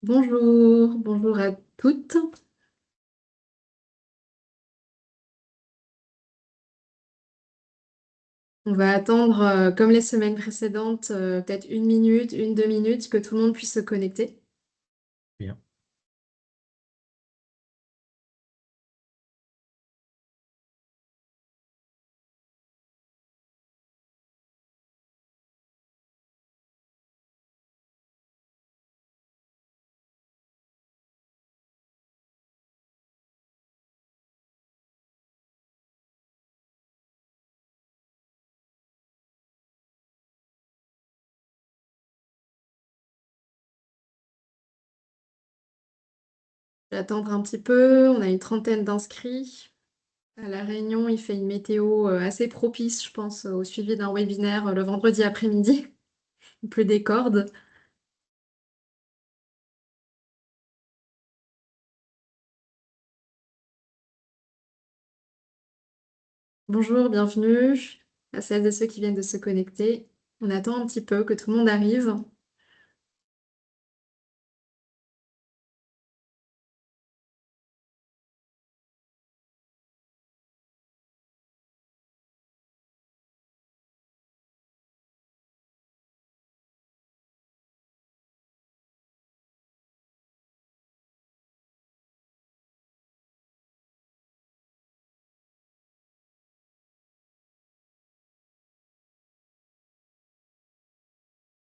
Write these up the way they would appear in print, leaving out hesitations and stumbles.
Bonjour, bonjour à toutes. On va attendre, comme les semaines précédentes, peut-être une minute, une, 2 minutes, que tout le monde puisse se connecter. Bien. Je vais attendre un petit peu, on a une trentaine d'inscrits. À La Réunion, il fait une météo assez propice, je pense, au suivi d'un webinaire le vendredi après-midi. Il pleut des cordes. Bonjour, bienvenue à celles et ceux qui viennent de se connecter. On attend un petit peu que tout le monde arrive.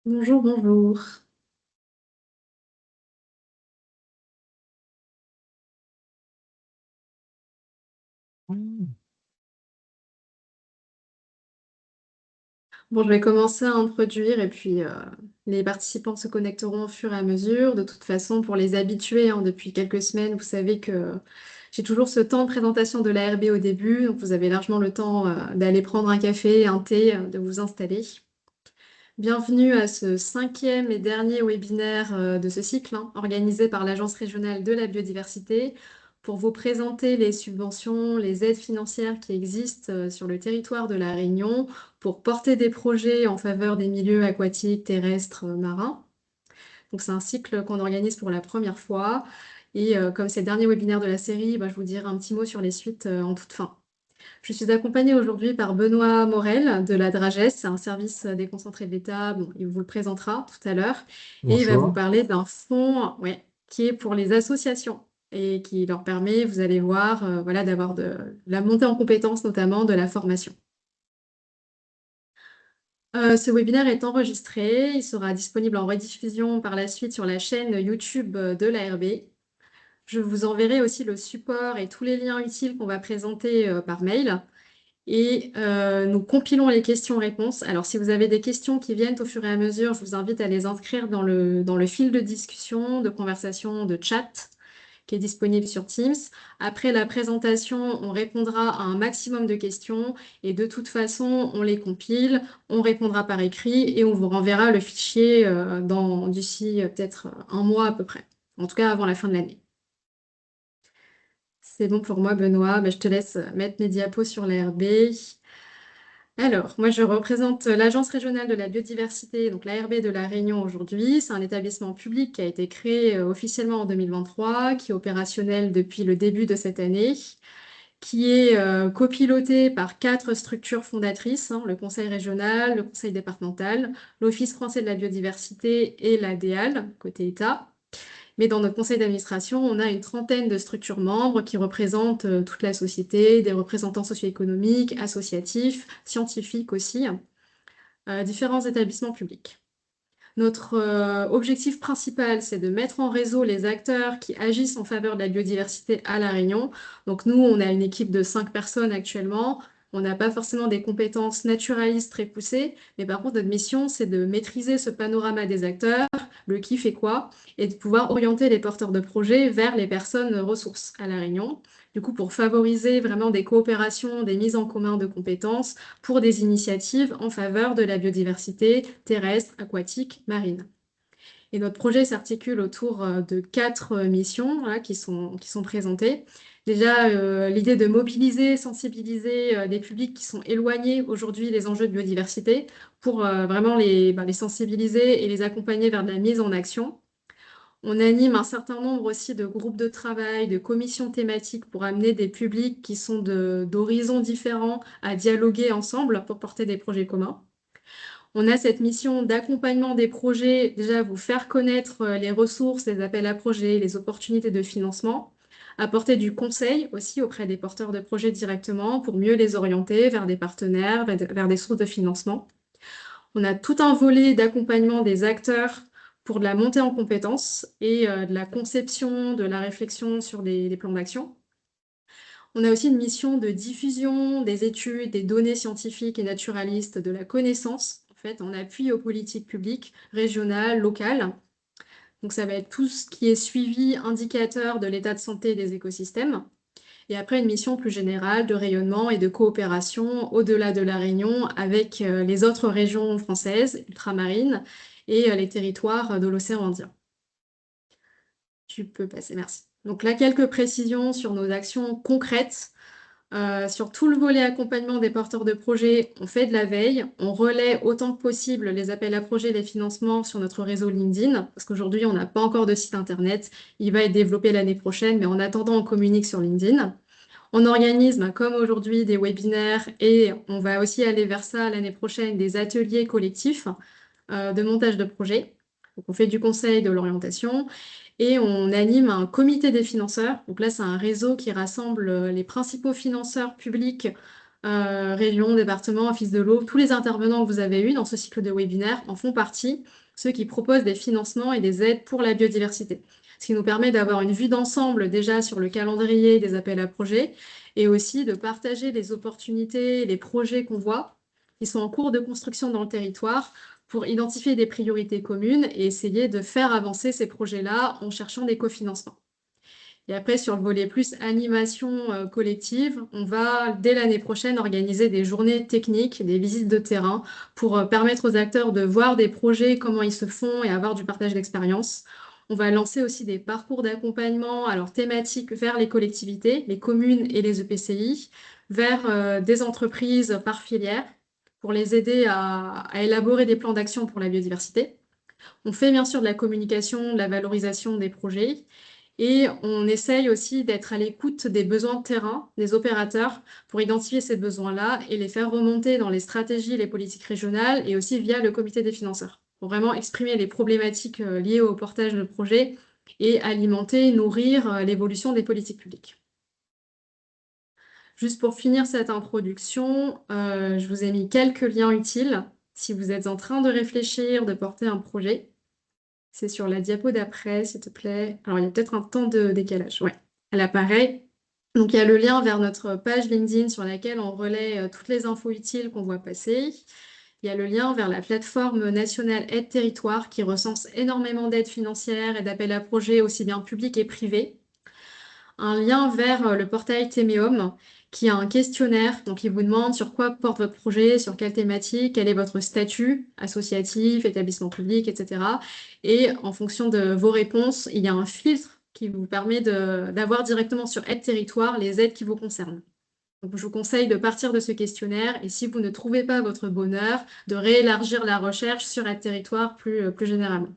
Bonjour, bonjour. Mm. Bon, je vais commencer à introduire et puis les participants se connecteront au fur et à mesure. De toute façon, pour les habitués, hein, depuis quelques semaines, vous savez que j'ai toujours ce temps de présentation de l'ARB au début. Donc, vous avez largement le temps d'aller prendre un café, un thé, de vous installer. Bienvenue à ce cinquième et dernier webinaire de ce cycle, hein, organisé par l'Agence régionale de la biodiversité pour vous présenter les subventions, les aides financières qui existent sur le territoire de La Réunion pour porter des projets en faveur des milieux aquatiques, terrestres, marins. Donc c'est un cycle qu'on organise pour la première fois. Et comme c'est le dernier webinaire de la série, bah, je vous dirai un petit mot sur les suites en toute fin. Je suis accompagnée aujourd'hui par Benoît Morel de la Dragès, c'est un service déconcentré de l'État. Bon, il vous le présentera tout à l'heure. Et il va vous Bonjour. parler d'un fonds, ouais, qui est pour les associations et qui leur permet, vous allez voir, voilà, d'avoir de la montée en compétences, notamment de la formation. Ce webinaire est enregistré. Il sera disponible en rediffusion par la suite sur la chaîne YouTube de l'ARB. Je vous enverrai aussi le support et tous les liens utiles qu'on va présenter par mail. Et nous compilons les questions-réponses. Alors, si vous avez des questions qui viennent au fur et à mesure, je vous invite à les inscrire dans le fil de discussion, de conversation, de chat qui est disponible sur Teams. Après la présentation, on répondra à un maximum de questions et de toute façon, on les compile, on répondra par écrit et on vous renverra le fichier d'ici peut-être un mois à peu près. En tout cas, avant la fin de l'année. C'est bon pour moi, Benoît. Ben, je te laisse mettre mes diapos sur l'ARB. Alors, moi, je représente l'Agence régionale de la biodiversité, donc l'ARB de La Réunion aujourd'hui. C'est un établissement public qui a été créé officiellement en 2023, qui est opérationnel depuis le début de cette année, qui est copiloté par 4 structures fondatrices, hein, le Conseil régional, le Conseil départemental, l'Office français de la biodiversité et l'ADEAL, côté État. Mais dans notre conseil d'administration, on a une trentaine de structures membres qui représentent toute la société, des représentants socio-économiques, associatifs, scientifiques aussi, différents établissements publics. Notre objectif principal, c'est de mettre en réseau les acteurs qui agissent en faveur de la biodiversité à La Réunion. Donc nous, on a une équipe de 5 personnes actuellement. On n'a pas forcément des compétences naturalistes très poussées, mais par contre, notre mission, c'est de maîtriser ce panorama des acteurs, le qui fait quoi, et de pouvoir orienter les porteurs de projets vers les personnes ressources à La Réunion. Du coup, pour favoriser vraiment des coopérations, des mises en commun de compétences pour des initiatives en faveur de la biodiversité terrestre, aquatique, marine. Et notre projet s'articule autour de 4 missions voilà, qui sont présentées. Déjà, l'idée de mobiliser, sensibiliser des publics qui sont éloignés aujourd'hui des enjeux de biodiversité pour vraiment les sensibiliser et les accompagner vers de la mise en action. On anime un certain nombre aussi de groupes de travail, de commissions thématiques pour amener des publics qui sont d'horizons différents à dialoguer ensemble pour porter des projets communs. On a cette mission d'accompagnement des projets, déjà vous faire connaître les ressources, les appels à projets, les opportunités de financement, apporter du conseil aussi auprès des porteurs de projets directement pour mieux les orienter vers des partenaires, vers des sources de financement. On a tout un volet d'accompagnement des acteurs pour de la montée en compétences et de la conception, de la réflexion sur des plans d'action. On a aussi une mission de diffusion des études, des données scientifiques et naturalistes, de la connaissance, en fait, en appui aux politiques publiques régionales, locales. Donc ça va être tout ce qui est suivi, indicateur de l'état de santé des écosystèmes. Et après, une mission plus générale de rayonnement et de coopération au-delà de la Réunion avec les autres régions françaises, ultramarines, et les territoires de l'océan Indien. Tu peux passer, merci. Donc là, quelques précisions sur nos actions concrètes. Sur tout le volet accompagnement des porteurs de projets, on fait de la veille, on relaie autant que possible les appels à projets, les financements sur notre réseau LinkedIn, parce qu'aujourd'hui, on n'a pas encore de site internet. Il va être développé l'année prochaine, mais en attendant, on communique sur LinkedIn. On organise, comme aujourd'hui, des webinaires et on va aussi aller vers ça l'année prochaine, des ateliers collectifs de montage de projets. Donc, on fait du conseil, de l'orientation et on anime un comité des financeurs. Donc là, c'est un réseau qui rassemble les principaux financeurs publics, régions, départements, office de l'eau. Tous les intervenants que vous avez eus dans ce cycle de webinaires en font partie, ceux qui proposent des financements et des aides pour la biodiversité. Ce qui nous permet d'avoir une vue d'ensemble déjà sur le calendrier des appels à projets et aussi de partager les opportunités, les projets qu'on voit qui sont en cours de construction dans le territoire pour identifier des priorités communes et essayer de faire avancer ces projets-là en cherchant des cofinancements. Et après, sur le volet plus animation collective, on va, dès l'année prochaine, organiser des journées techniques, des visites de terrain pour permettre aux acteurs de voir des projets, comment ils se font et avoir du partage d'expérience. On va lancer aussi des parcours d'accompagnement, alors thématiques vers les collectivités, les communes et les EPCI, vers des entreprises par filière pour les aider à élaborer des plans d'action pour la biodiversité. On fait bien sûr de la communication, de la valorisation des projets et on essaye aussi d'être à l'écoute des besoins de terrain des opérateurs pour identifier ces besoins-là et les faire remonter dans les stratégies, les politiques régionales et aussi via le comité des financeurs pour vraiment exprimer les problématiques liées au portage de projets et alimenter, nourrir l'évolution des politiques publiques. Juste pour finir cette introduction, je vous ai mis quelques liens utiles si vous êtes en train de réfléchir, de porter un projet. C'est sur la diapo d'après, s'il te plaît. Alors, il y a peut-être un temps de décalage. Ouais, elle apparaît. Donc, il y a le lien vers notre page LinkedIn sur laquelle on relaie toutes les infos utiles qu'on voit passer. Il y a le lien vers la plateforme nationale Aide Territoire qui recense énormément d'aides financières et d'appels à projets aussi bien publics et privés. Un lien vers le portail Téméum qui a un questionnaire. Donc, il vous demande sur quoi porte votre projet, sur quelle thématique, quel est votre statut associatif, établissement public, etc. Et en fonction de vos réponses, il y a un filtre qui vous permet d'avoir directement sur Aide Territoire les aides qui vous concernent. Donc, je vous conseille de partir de ce questionnaire et si vous ne trouvez pas votre bonheur, de réélargir la recherche sur Aide Territoire plus généralement.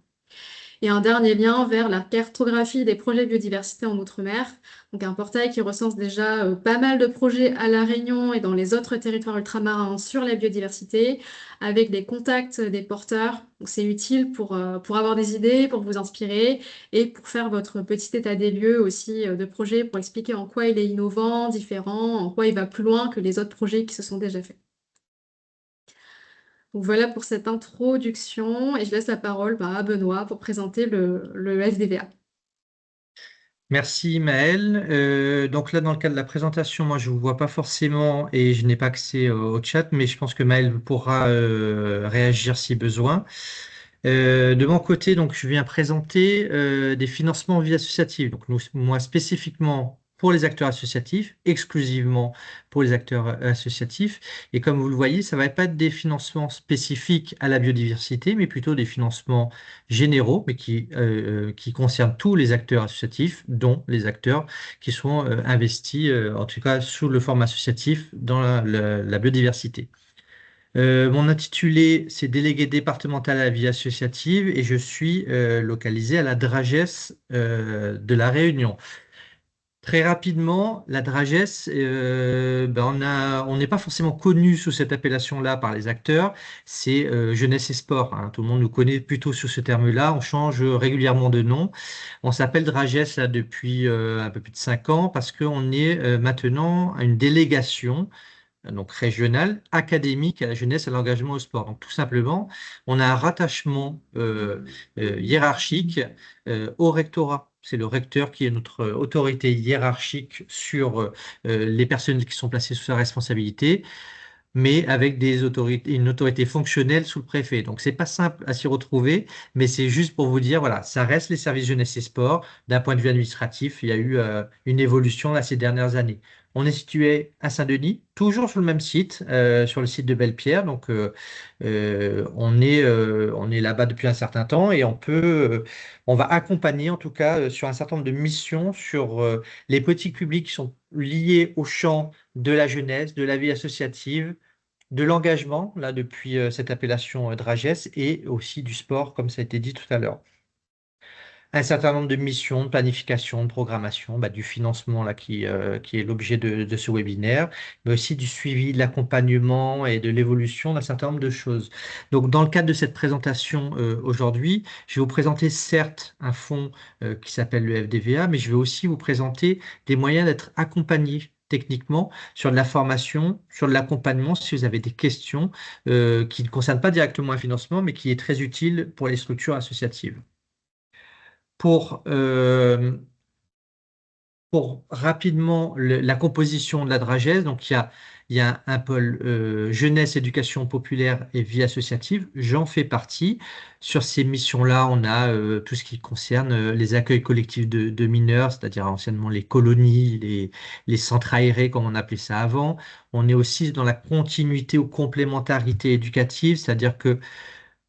Et un dernier lien vers la cartographie des projets biodiversité en Outre-mer, donc un portail qui recense déjà pas mal de projets à La Réunion et dans les autres territoires ultramarins sur la biodiversité, avec des contacts des porteurs. Donc c'est utile pour avoir des idées, pour vous inspirer et pour faire votre petit état des lieux aussi de projets, pour expliquer en quoi il est innovant, différent, en quoi il va plus loin que les autres projets qui se sont déjà faits. Donc voilà pour cette introduction et je laisse la parole à Benoît pour présenter le FDVA. Merci Maëlle. Donc là, dans le cadre de la présentation, moi je ne vous vois pas forcément et je n'ai pas accès au chat, mais je pense que Maëlle pourra réagir si besoin. De mon côté, donc, je viens présenter des financements en vie associative. Donc, moi spécifiquement pour les acteurs associatifs, exclusivement pour les acteurs associatifs. Et comme vous le voyez, ça ne va pas être des financements spécifiques à la biodiversité, mais plutôt des financements généraux, mais qui concernent tous les acteurs associatifs, dont les acteurs qui sont investis, en tout cas sous le format associatif, dans la biodiversité. Mon intitulé, c'est délégué départemental à la vie associative et je suis localisé à la Dragesse de La Réunion. Très rapidement, la Dragesse, on n'est pas forcément connu sous cette appellation-là par les acteurs. C'est jeunesse et sport, hein. Tout le monde nous connaît plutôt sous ce terme-là. On change régulièrement de nom. On s'appelle Dragesse là depuis un peu plus de 5 ans parce qu'on est maintenant une délégation donc régionale, académique à la jeunesse et à l'engagement au sport. Donc tout simplement, on a un rattachement hiérarchique au rectorat. C'est le recteur qui est notre autorité hiérarchique sur les personnes qui sont placées sous sa responsabilité, mais avec une autorité fonctionnelle sous le préfet. Donc, c'est pas simple à s'y retrouver, mais c'est juste pour vous dire, voilà, ça reste les services jeunesse et sport. D'un point de vue administratif, il y a eu une évolution là ces dernières années. On est situé à Saint-Denis, toujours sur le même site, sur le site de Belle-Pierre. Donc, on est là-bas depuis un certain temps et on va accompagner en tout cas sur un certain nombre de missions sur les politiques publiques qui sont liées au champ de la jeunesse, de la vie associative, de l'engagement, là, depuis cette appellation Dragesse, et aussi du sport, comme ça a été dit tout à l'heure. Un certain nombre de missions, de planification, de programmation, du financement, là, qui est l'objet de ce webinaire, mais aussi du suivi, de l'accompagnement et de l'évolution d'un certain nombre de choses. Donc, dans le cadre de cette présentation aujourd'hui, je vais vous présenter certes un fonds qui s'appelle le FDVA, mais je vais aussi vous présenter des moyens d'être accompagné techniquement sur de la formation, sur de l'accompagnement, si vous avez des questions qui ne concernent pas directement un financement, mais qui est très utile pour les structures associatives. Pour, euh, pour rapidement la composition de la Dragesse, donc il y a un pôle jeunesse, éducation populaire et vie associative. J'en fais partie. Sur ces missions-là, on a tout ce qui concerne les accueils collectifs de mineurs, c'est-à-dire anciennement les colonies, les centres aérés, comme on appelait ça avant. On est aussi dans la continuité ou complémentarité éducative, c'est-à-dire que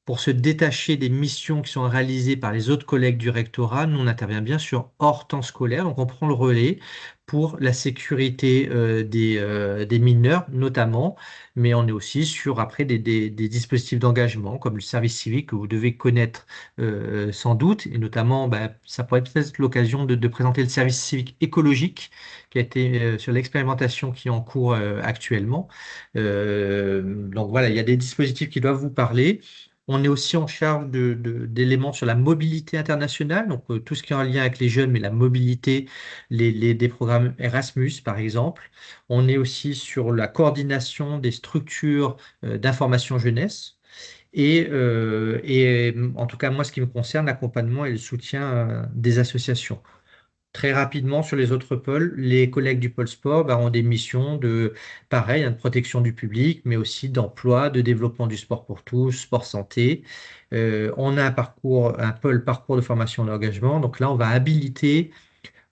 pour se détacher des missions qui sont réalisées par les autres collègues du rectorat, nous on intervient bien sûr hors temps scolaire, donc on prend le relais pour la sécurité des mineurs notamment, mais on est aussi sur après des dispositifs d'engagement comme le service civique que vous devez connaître sans doute, et notamment ça pourrait peut-être être l'occasion de présenter le service civique écologique qui a été sur l'expérimentation qui est en cours actuellement. Donc voilà, il y a des dispositifs qui doivent vous parler. On est aussi en charge d'éléments sur la mobilité internationale, donc tout ce qui est en lien avec les jeunes, mais la mobilité, des programmes Erasmus, par exemple. On est aussi sur la coordination des structures d'information jeunesse. Et en tout cas, moi, ce qui me concerne, l'accompagnement et le soutien des associations. Très rapidement, sur les autres pôles, les collègues du pôle sport ont des missions pareil, de protection du public, mais aussi d'emploi, de développement du sport pour tous, sport santé. On a un pôle parcours de formation et d'engagement. Donc là, on va habiliter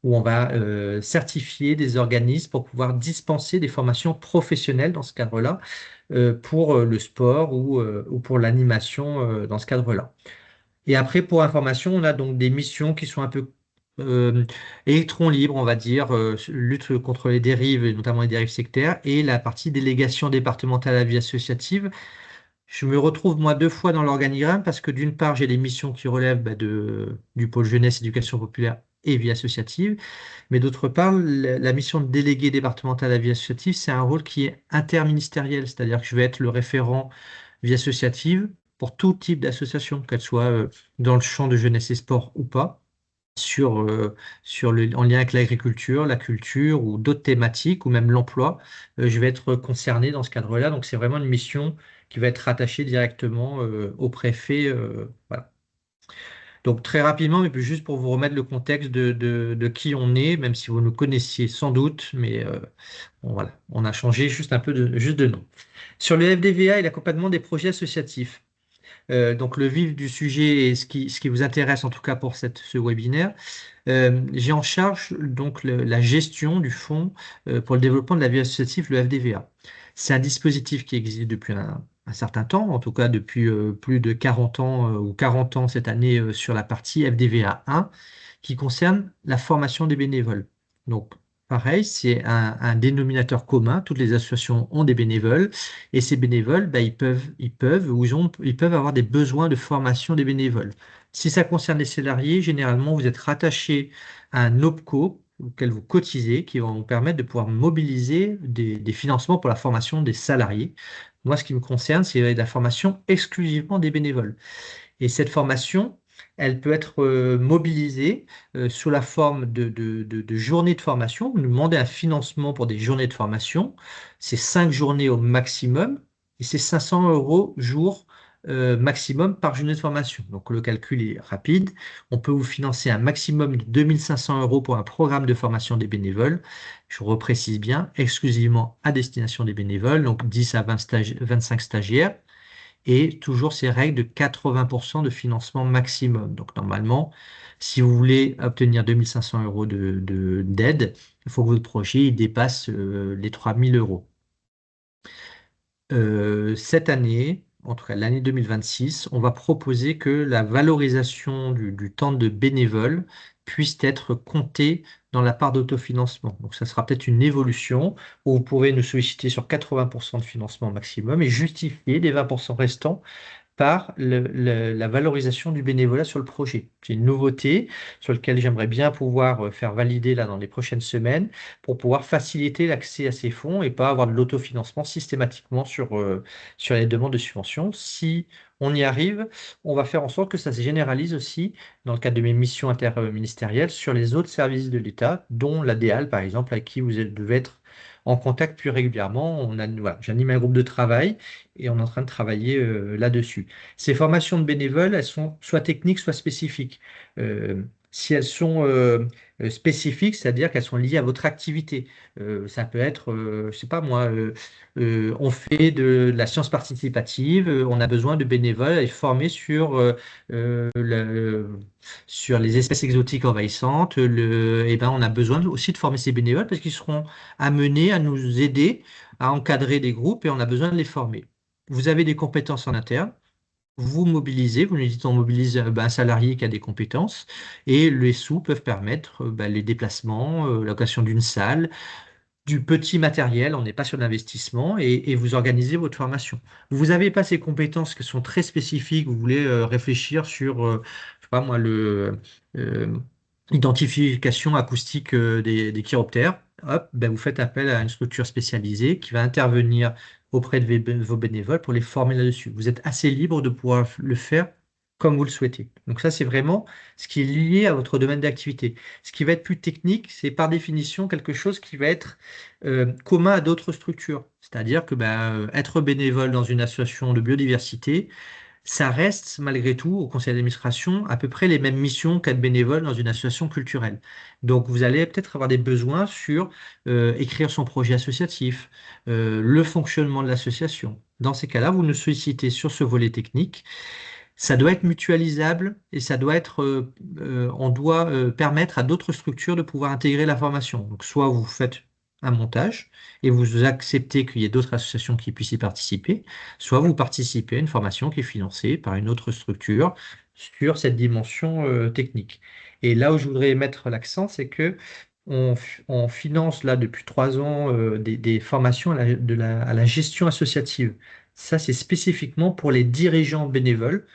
ou on va certifier des organismes pour pouvoir dispenser des formations professionnelles dans ce cadre-là, pour le sport ou pour l'animation dans ce cadre-là. Et après, pour information, on a donc des missions qui sont un peu euh, électrons libres, on va dire, lutte contre les dérives, et notamment les dérives sectaires, et la partie délégation départementale à la vie associative. Je me retrouve moi 2 fois dans l'organigramme parce que d'une part, j'ai les missions qui relèvent du pôle jeunesse, éducation populaire et vie associative, mais d'autre part, la mission de délégué départemental à la vie associative, c'est un rôle qui est interministériel, c'est-à-dire que je vais être le référent vie associative pour tout type d'association, qu'elle soit dans le champ de jeunesse et sport ou pas, en lien avec l'agriculture, la culture ou d'autres thématiques, ou même l'emploi. Je vais être concerné dans ce cadre-là. Donc, c'est vraiment une mission qui va être rattachée directement au préfet. Voilà. Donc, très rapidement, mais puis juste pour vous remettre le contexte de qui on est, même si vous nous connaissiez sans doute, mais bon, voilà, on a changé juste un peu juste de nom. Sur le FDVA et l'accompagnement des projets associatifs. Donc le vif du sujet et ce qui vous intéresse en tout cas pour ce webinaire, j'ai en charge donc la gestion du fonds pour le développement de la vie associative, le FDVA. C'est un dispositif qui existe depuis un certain temps, en tout cas depuis plus de 40 ans ou 40 ans cette année sur la partie FDVA 1, qui concerne la formation des bénévoles. Donc pareil, c'est un dénominateur commun. Toutes les associations ont des bénévoles et ces bénévoles, bah, ils peuvent avoir des besoins de formation des bénévoles. Si ça concerne les salariés, généralement, vous êtes rattaché à un OPCO auquel vous cotisez, qui va vous permettre de pouvoir mobiliser des financements pour la formation des salariés. Moi, ce qui me concerne, c'est la formation exclusivement des bénévoles. Et cette formation, elle peut être mobilisée sous la forme de journées de formation. Vous nous demandez un financement pour des journées de formation. C'est 5 journées au maximum et c'est 500 euros jour maximum par journée de formation. Donc le calcul est rapide. On peut vous financer un maximum de 2500 euros pour un programme de formation des bénévoles. Je reprécise bien, exclusivement à destination des bénévoles, donc 10 à 25 stagiaires et toujours ces règles de 80% de financement maximum. Donc normalement, si vous voulez obtenir 2500 euros d'aide, il faut que votre projet il dépasse les 3000 euros. Cette année, en tout cas l'année 2026, on va proposer que la valorisation du temps de bénévole puisse être comptée dans la part d'autofinancement. Donc ça sera peut-être une évolution où vous pourrez nous solliciter sur 80% de financement maximum et justifier les 20% restants par la valorisation du bénévolat sur le projet. C'est une nouveauté sur laquelle j'aimerais bien pouvoir faire valider là dans les prochaines semaines pour pouvoir faciliter l'accès à ces fonds et pas avoir de l'autofinancement systématiquement sur les demandes de subvention. Si on y arrive, on va faire en sorte que ça se généralise aussi dans le cadre de mes missions interministérielles sur les autres services de l'État, dont la DEAL par exemple, avec qui devez être en contact plus régulièrement. Voilà, j'anime un groupe de travail et on est en train de travailler là-dessus. Ces formations de bénévoles, elles sont soit techniques, soit spécifiques. Si elles sont spécifiques, c'est-à-dire qu'elles sont liées à votre activité. Ça peut être, je sais pas moi, on fait de la science participative, on a besoin de bénévoles et formés euh, le- sur les espèces exotiques envahissantes. Et ben, on a besoin aussi de former ces bénévoles parce qu'ils seront amenés à nous aider à encadrer des groupes et on a besoin de les former. Vous avez des compétences en interne, vous mobilisez, vous nous dites on mobilise un salarié qui a des compétences et les sous peuvent permettre les déplacements, la location d'une salle, du petit matériel, on n'est pas sur l'investissement et vous organisez votre formation. Vous n'avez pas ces compétences qui sont très spécifiques, vous voulez réfléchir sur, je sais pas moi, euh, identification acoustique des chiroptères. Hop, ben vous faites appel à une structure spécialisée qui va intervenir auprès de vos bénévoles pour les former là-dessus. Vous êtes assez libre de pouvoir le faire comme vous le souhaitez. Donc ça, c'est vraiment ce qui est lié à votre domaine d'activité. Ce qui va être plus technique, c'est par définition quelque chose qui va être commun à d'autres structures. C'est-à-dire que être bénévole dans une association de biodiversité, ça reste malgré tout au conseil d'administration à peu près les mêmes missions qu'être bénévole dans une association culturelle. Donc vous allez peut-être avoir des besoins sur écrire son projet associatif, le fonctionnement de l'association. Dans ces cas-là, vous nous sollicitez sur ce volet technique. Ça doit être mutualisable et on doit permettre à d'autres structures de pouvoir intégrer la formation. Donc, soit vous faites un montage et vous acceptez qu'il y ait d'autres associations qui puissent y participer, soit vous participez à une formation qui est financée par une autre structure sur cette dimension technique. Et là où je voudrais mettre l'accent, c'est que on finance là depuis 3 ans des formations à la gestion associative. Ça, c'est spécifiquement pour les dirigeants bénévoles.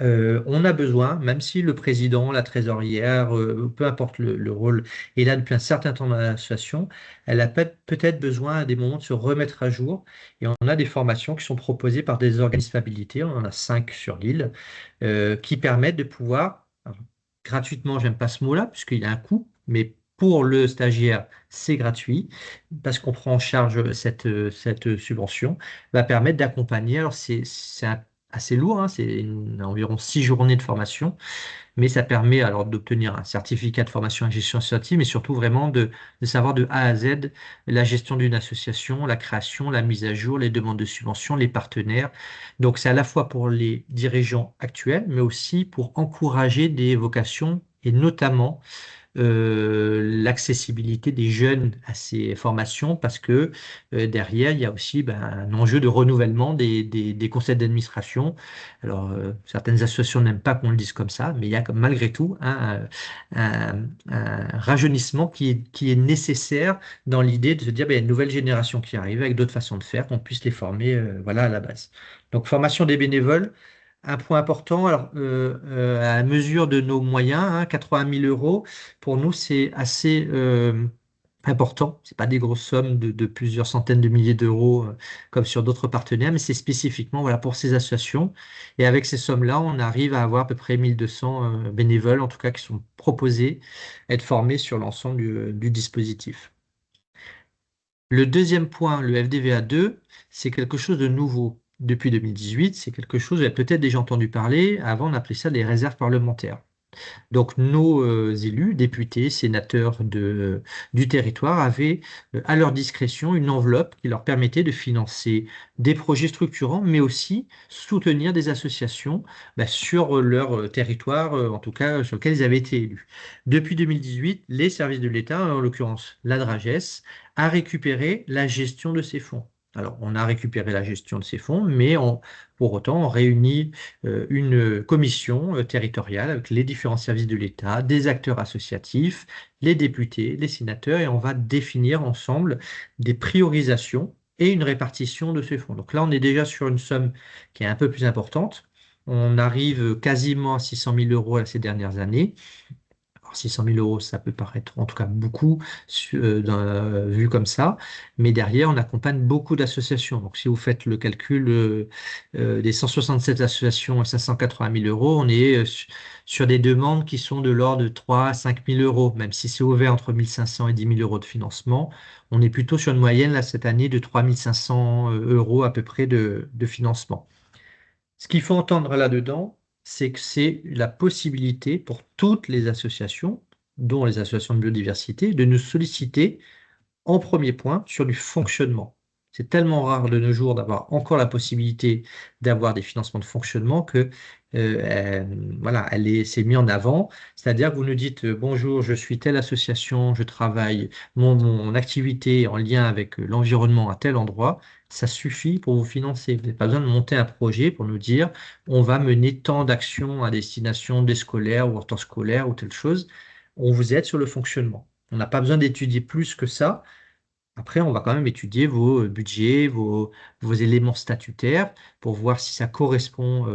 On a besoin, même si le président, la trésorière, peu importe le rôle, est là depuis un certain temps dans l'association, elle a peut-être besoin à des moments de se remettre à jour. Et on a des formations qui sont proposées par des organismes habilités, on en a 5 sur l'île, qui permettent de pouvoir, alors, gratuitement, j'aime pas ce mot-là, puisqu'il y a un coût, mais pour le stagiaire, c'est gratuit, parce qu'on prend en charge cette subvention, va permettre d'accompagner. Alors, assez lourd, hein, environ 6 journées de formation, mais ça permet alors d'obtenir un certificat de formation en gestion associative, mais surtout vraiment de savoir de A à Z la gestion d'une association, la création, la mise à jour, les demandes de subventions, les partenaires. Donc c'est à la fois pour les dirigeants actuels, mais aussi pour encourager des vocations et notamment l'accessibilité des jeunes à ces formations parce que derrière, il y a aussi un enjeu de renouvellement des conseils d'administration. Alors, certaines associations n'aiment pas qu'on le dise comme ça, mais il y a malgré tout un rajeunissement qui est nécessaire dans l'idée de se dire, il y a une nouvelle génération qui arrive avec d'autres façons de faire, qu'on puisse les former voilà, à la base. Donc, formation des bénévoles, un point important, alors, à la mesure de nos moyens, 80 000 euros, pour nous, c'est assez important. Ce n'est pas des grosses sommes de plusieurs centaines de milliers d'euros comme sur d'autres partenaires, mais c'est spécifiquement voilà, pour ces associations. Et avec ces sommes-là, on arrive à avoir à peu près 1200 bénévoles, en tout cas, qui sont proposés, être formés sur l'ensemble du dispositif. Le deuxième point, le FDVA2, c'est quelque chose de nouveau depuis 2018. C'est quelque chose, vous avez peut-être déjà entendu parler, avant on appelait ça des réserves parlementaires. Donc nos élus, députés, sénateurs du territoire avaient à leur discrétion une enveloppe qui leur permettait de financer des projets structurants, mais aussi soutenir des associations sur leur territoire, en tout cas sur lequel ils avaient été élus. Depuis 2018, les services de l'État, en l'occurrence la DRAGES, a récupéré la gestion de ces fonds. Alors, on a récupéré la gestion de ces fonds, mais pour autant, on réunit une commission territoriale avec les différents services de l'État, des acteurs associatifs, les députés, les sénateurs, et on va définir ensemble des priorisations et une répartition de ces fonds. Donc là, on est déjà sur une somme qui est un peu plus importante. On arrive quasiment à 600 000 euros ces dernières années. Alors 600 000 euros, ça peut paraître en tout cas beaucoup vu comme ça, mais derrière, on accompagne beaucoup d'associations. Donc, si vous faites le calcul des 167 associations et 580 000 euros, on est sur des demandes qui sont de l'ordre de 3 à 5 000 euros, même si c'est ouvert entre 1 500 et 10 000 euros de financement. On est plutôt sur une moyenne là, cette année de 3 500 euros à peu près de financement. Ce qu'il faut entendre là-dedans, c'est que c'est la possibilité pour toutes les associations, dont les associations de biodiversité, de nous solliciter en premier point sur du fonctionnement. C'est tellement rare de nos jours d'avoir encore la possibilité d'avoir des financements de fonctionnement que voilà, c'est mis en avant. C'est-à-dire que vous nous dites bonjour, je suis telle association, je travaille, mon activité est en lien avec l'environnement à tel endroit. Ça suffit pour vous financer. Vous n'avez pas besoin de monter un projet pour nous dire on va mener tant d'actions à destination des scolaires ou temps scolaires ou telle chose. On vous aide sur le fonctionnement. On n'a pas besoin d'étudier plus que ça. Après, on va quand même étudier vos budgets, vos éléments statutaires pour voir si ça correspond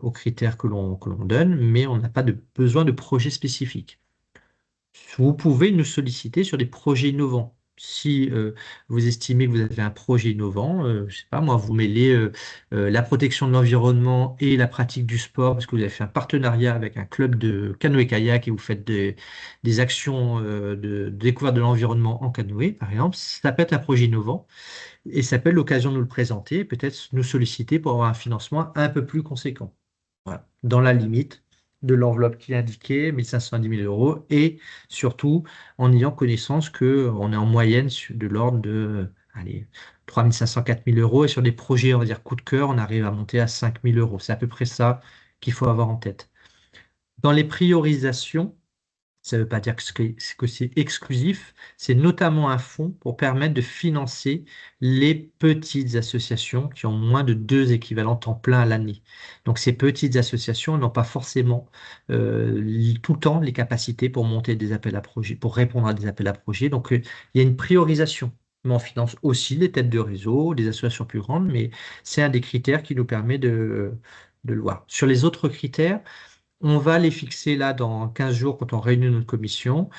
aux critères que l'on donne, mais on n'a pas besoin de projet spécifique. Vous pouvez nous solliciter sur des projets innovants. Si vous estimez que vous avez un projet innovant, je ne sais pas, moi, vous mêlez la protection de l'environnement et la pratique du sport, parce que vous avez fait un partenariat avec un club de canoë-kayak et vous faites des actions de découverte de l'environnement en canoë, par exemple, ça peut être un projet innovant et ça peut être l'occasion de nous le présenter, peut-être nous solliciter pour avoir un financement un peu plus conséquent. Voilà. Dans la limite de l'enveloppe qui est indiquée, 1 510 000 euros, et surtout en ayant connaissance qu'on est en moyenne de l'ordre de 3 500, 4 000 euros, et sur des projets, on va dire coup de cœur, on arrive à monter à 5 000 euros. C'est à peu près ça qu'il faut avoir en tête. Dans les priorisations, ça ne veut pas dire que c'est exclusif, c'est notamment un fonds pour permettre de financer les petites associations qui ont moins de 2 équivalents temps plein à l'année. Donc ces petites associations n'ont pas forcément tout le temps les capacités pour monter des appels à projets, pour répondre à des appels à projets. Donc il y a une priorisation. Mais on finance aussi les têtes de réseau, des associations plus grandes, mais c'est un des critères qui nous permet de le voir. Sur les autres critères, on va les fixer là dans 15 jours quand on réunit notre commission.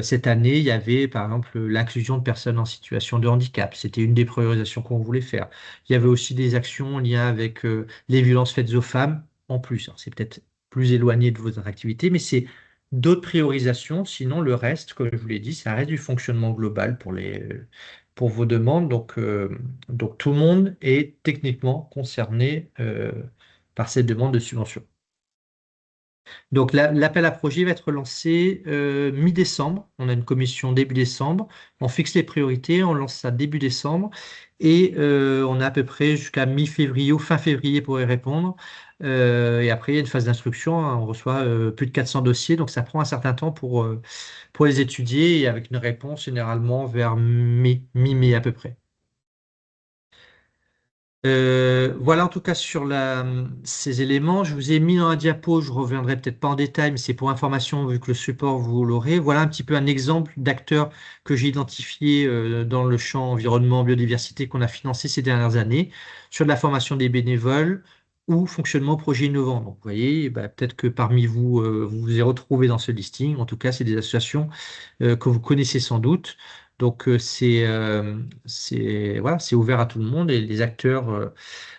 Cette année, il y avait par exemple l'inclusion de personnes en situation de handicap. C'était une des priorisations qu'on voulait faire. Il y avait aussi des actions en lien avec les violences faites aux femmes en plus. Alors, c'est peut-être plus éloigné de votre activité, mais c'est d'autres priorisations. Sinon, le reste, comme je vous l'ai dit, ça reste du fonctionnement global pour vos demandes. Donc tout le monde est techniquement concerné par cette demande de subvention. Donc l'appel à projet va être lancé mi-décembre. On a une commission début décembre. On fixe les priorités, on lance ça début décembre et on a à peu près jusqu'à mi-février ou fin février pour y répondre Et après, il y a une phase d'instruction, hein, on reçoit plus de 400 dossiers, donc ça prend un certain temps pour les étudier, et avec une réponse généralement vers mi-mai à peu près. Voilà en tout cas sur ces éléments. Je vous ai mis dans un diapo, je reviendrai peut-être pas en détail, mais c'est pour information vu que le support vous l'aurez. Voilà un petit peu un exemple d'acteurs que j'ai identifié dans le champ environnement, biodiversité qu'on a financé ces dernières années sur de la formation des bénévoles ou fonctionnement projet innovant. Donc vous voyez, bah, peut-être que parmi vous, vous vous êtes retrouvés dans ce listing. En tout cas, c'est des associations que vous connaissez sans doute. Donc voilà, c'est ouvert à tout le monde et les acteurs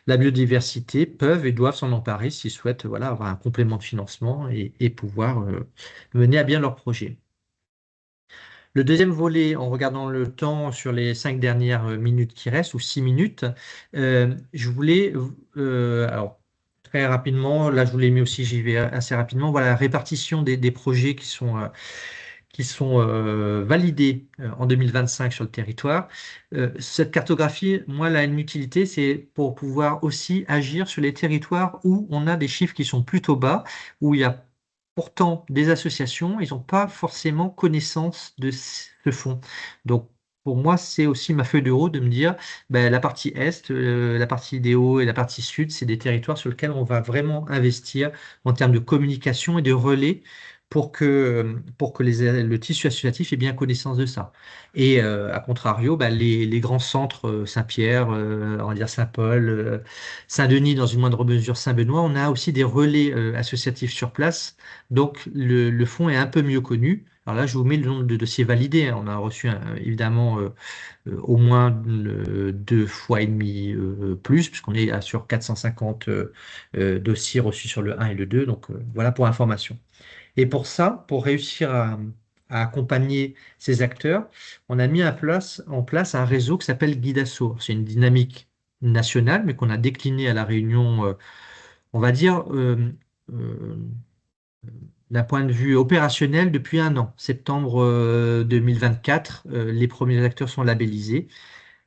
la biodiversité peuvent et doivent s'en emparer s'ils souhaitent voilà, avoir un complément de financement et pouvoir mener à bien leur projet. Le deuxième volet, en regardant le temps sur les 5 dernières minutes qui restent, ou 6 minutes, je voulais, alors très rapidement, là je vous l'ai mis aussi, j'y vais assez rapidement, voilà la répartition des projets qui sont validés en 2025 sur le territoire. Cette cartographie, moi, elle a une utilité, c'est pour pouvoir aussi agir sur les territoires où on a des chiffres qui sont plutôt bas, où il y a pourtant des associations, ils n'ont pas forcément connaissance de ce fonds. Donc, pour moi, c'est aussi ma feuille de route de me dire, ben, la partie Est, la partie idéo et la partie Sud, c'est des territoires sur lesquels on va vraiment investir en termes de communication et de relais pour que le tissu associatif ait bien connaissance de ça. Et à contrario, bah, les grands centres, Saint-Pierre, on va dire Saint-Paul, Saint-Denis, dans une moindre mesure Saint-Benoît, on a aussi des relais associatifs sur place. Donc le fonds est un peu mieux connu. Alors là, je vous mets le nombre de dossiers validés, hein. On a reçu évidemment au moins 2 fois et demi plus, puisqu'on est sur 450 dossiers reçus sur le 1 et le 2. Donc voilà pour information. Et pour ça, pour réussir à accompagner ces acteurs, on a mis en place un réseau qui s'appelle Guidasso. C'est une dynamique nationale, mais qu'on a déclinée à La Réunion, on va dire, euh, d'un point de vue opérationnel depuis un an. Septembre 2024, les premiers acteurs sont labellisés.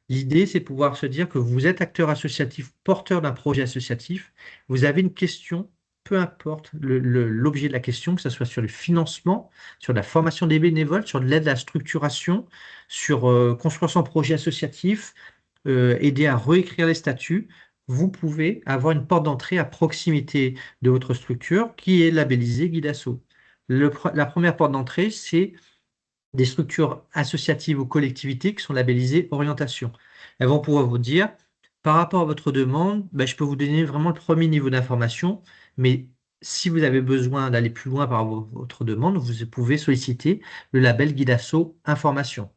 L'idée, c'est pouvoir se dire que vous êtes acteur associatif, porteur d'un projet associatif, vous avez une question, peu importe l'objet de la question, que ce soit sur le financement, sur la formation des bénévoles, sur l'aide à la structuration, sur construire son projet associatif, aider à réécrire les statuts, vous pouvez avoir une porte d'entrée à proximité de votre structure qui est labellisée Guidasso. La première porte d'entrée, c'est des structures associatives ou collectivités qui sont labellisées orientation. Elles vont pouvoir vous dire, par rapport à votre demande, ben, je peux vous donner vraiment le premier niveau d'information, mais si vous avez besoin d'aller plus loin par rapport à votre demande, vous pouvez solliciter le label Guidasso Information.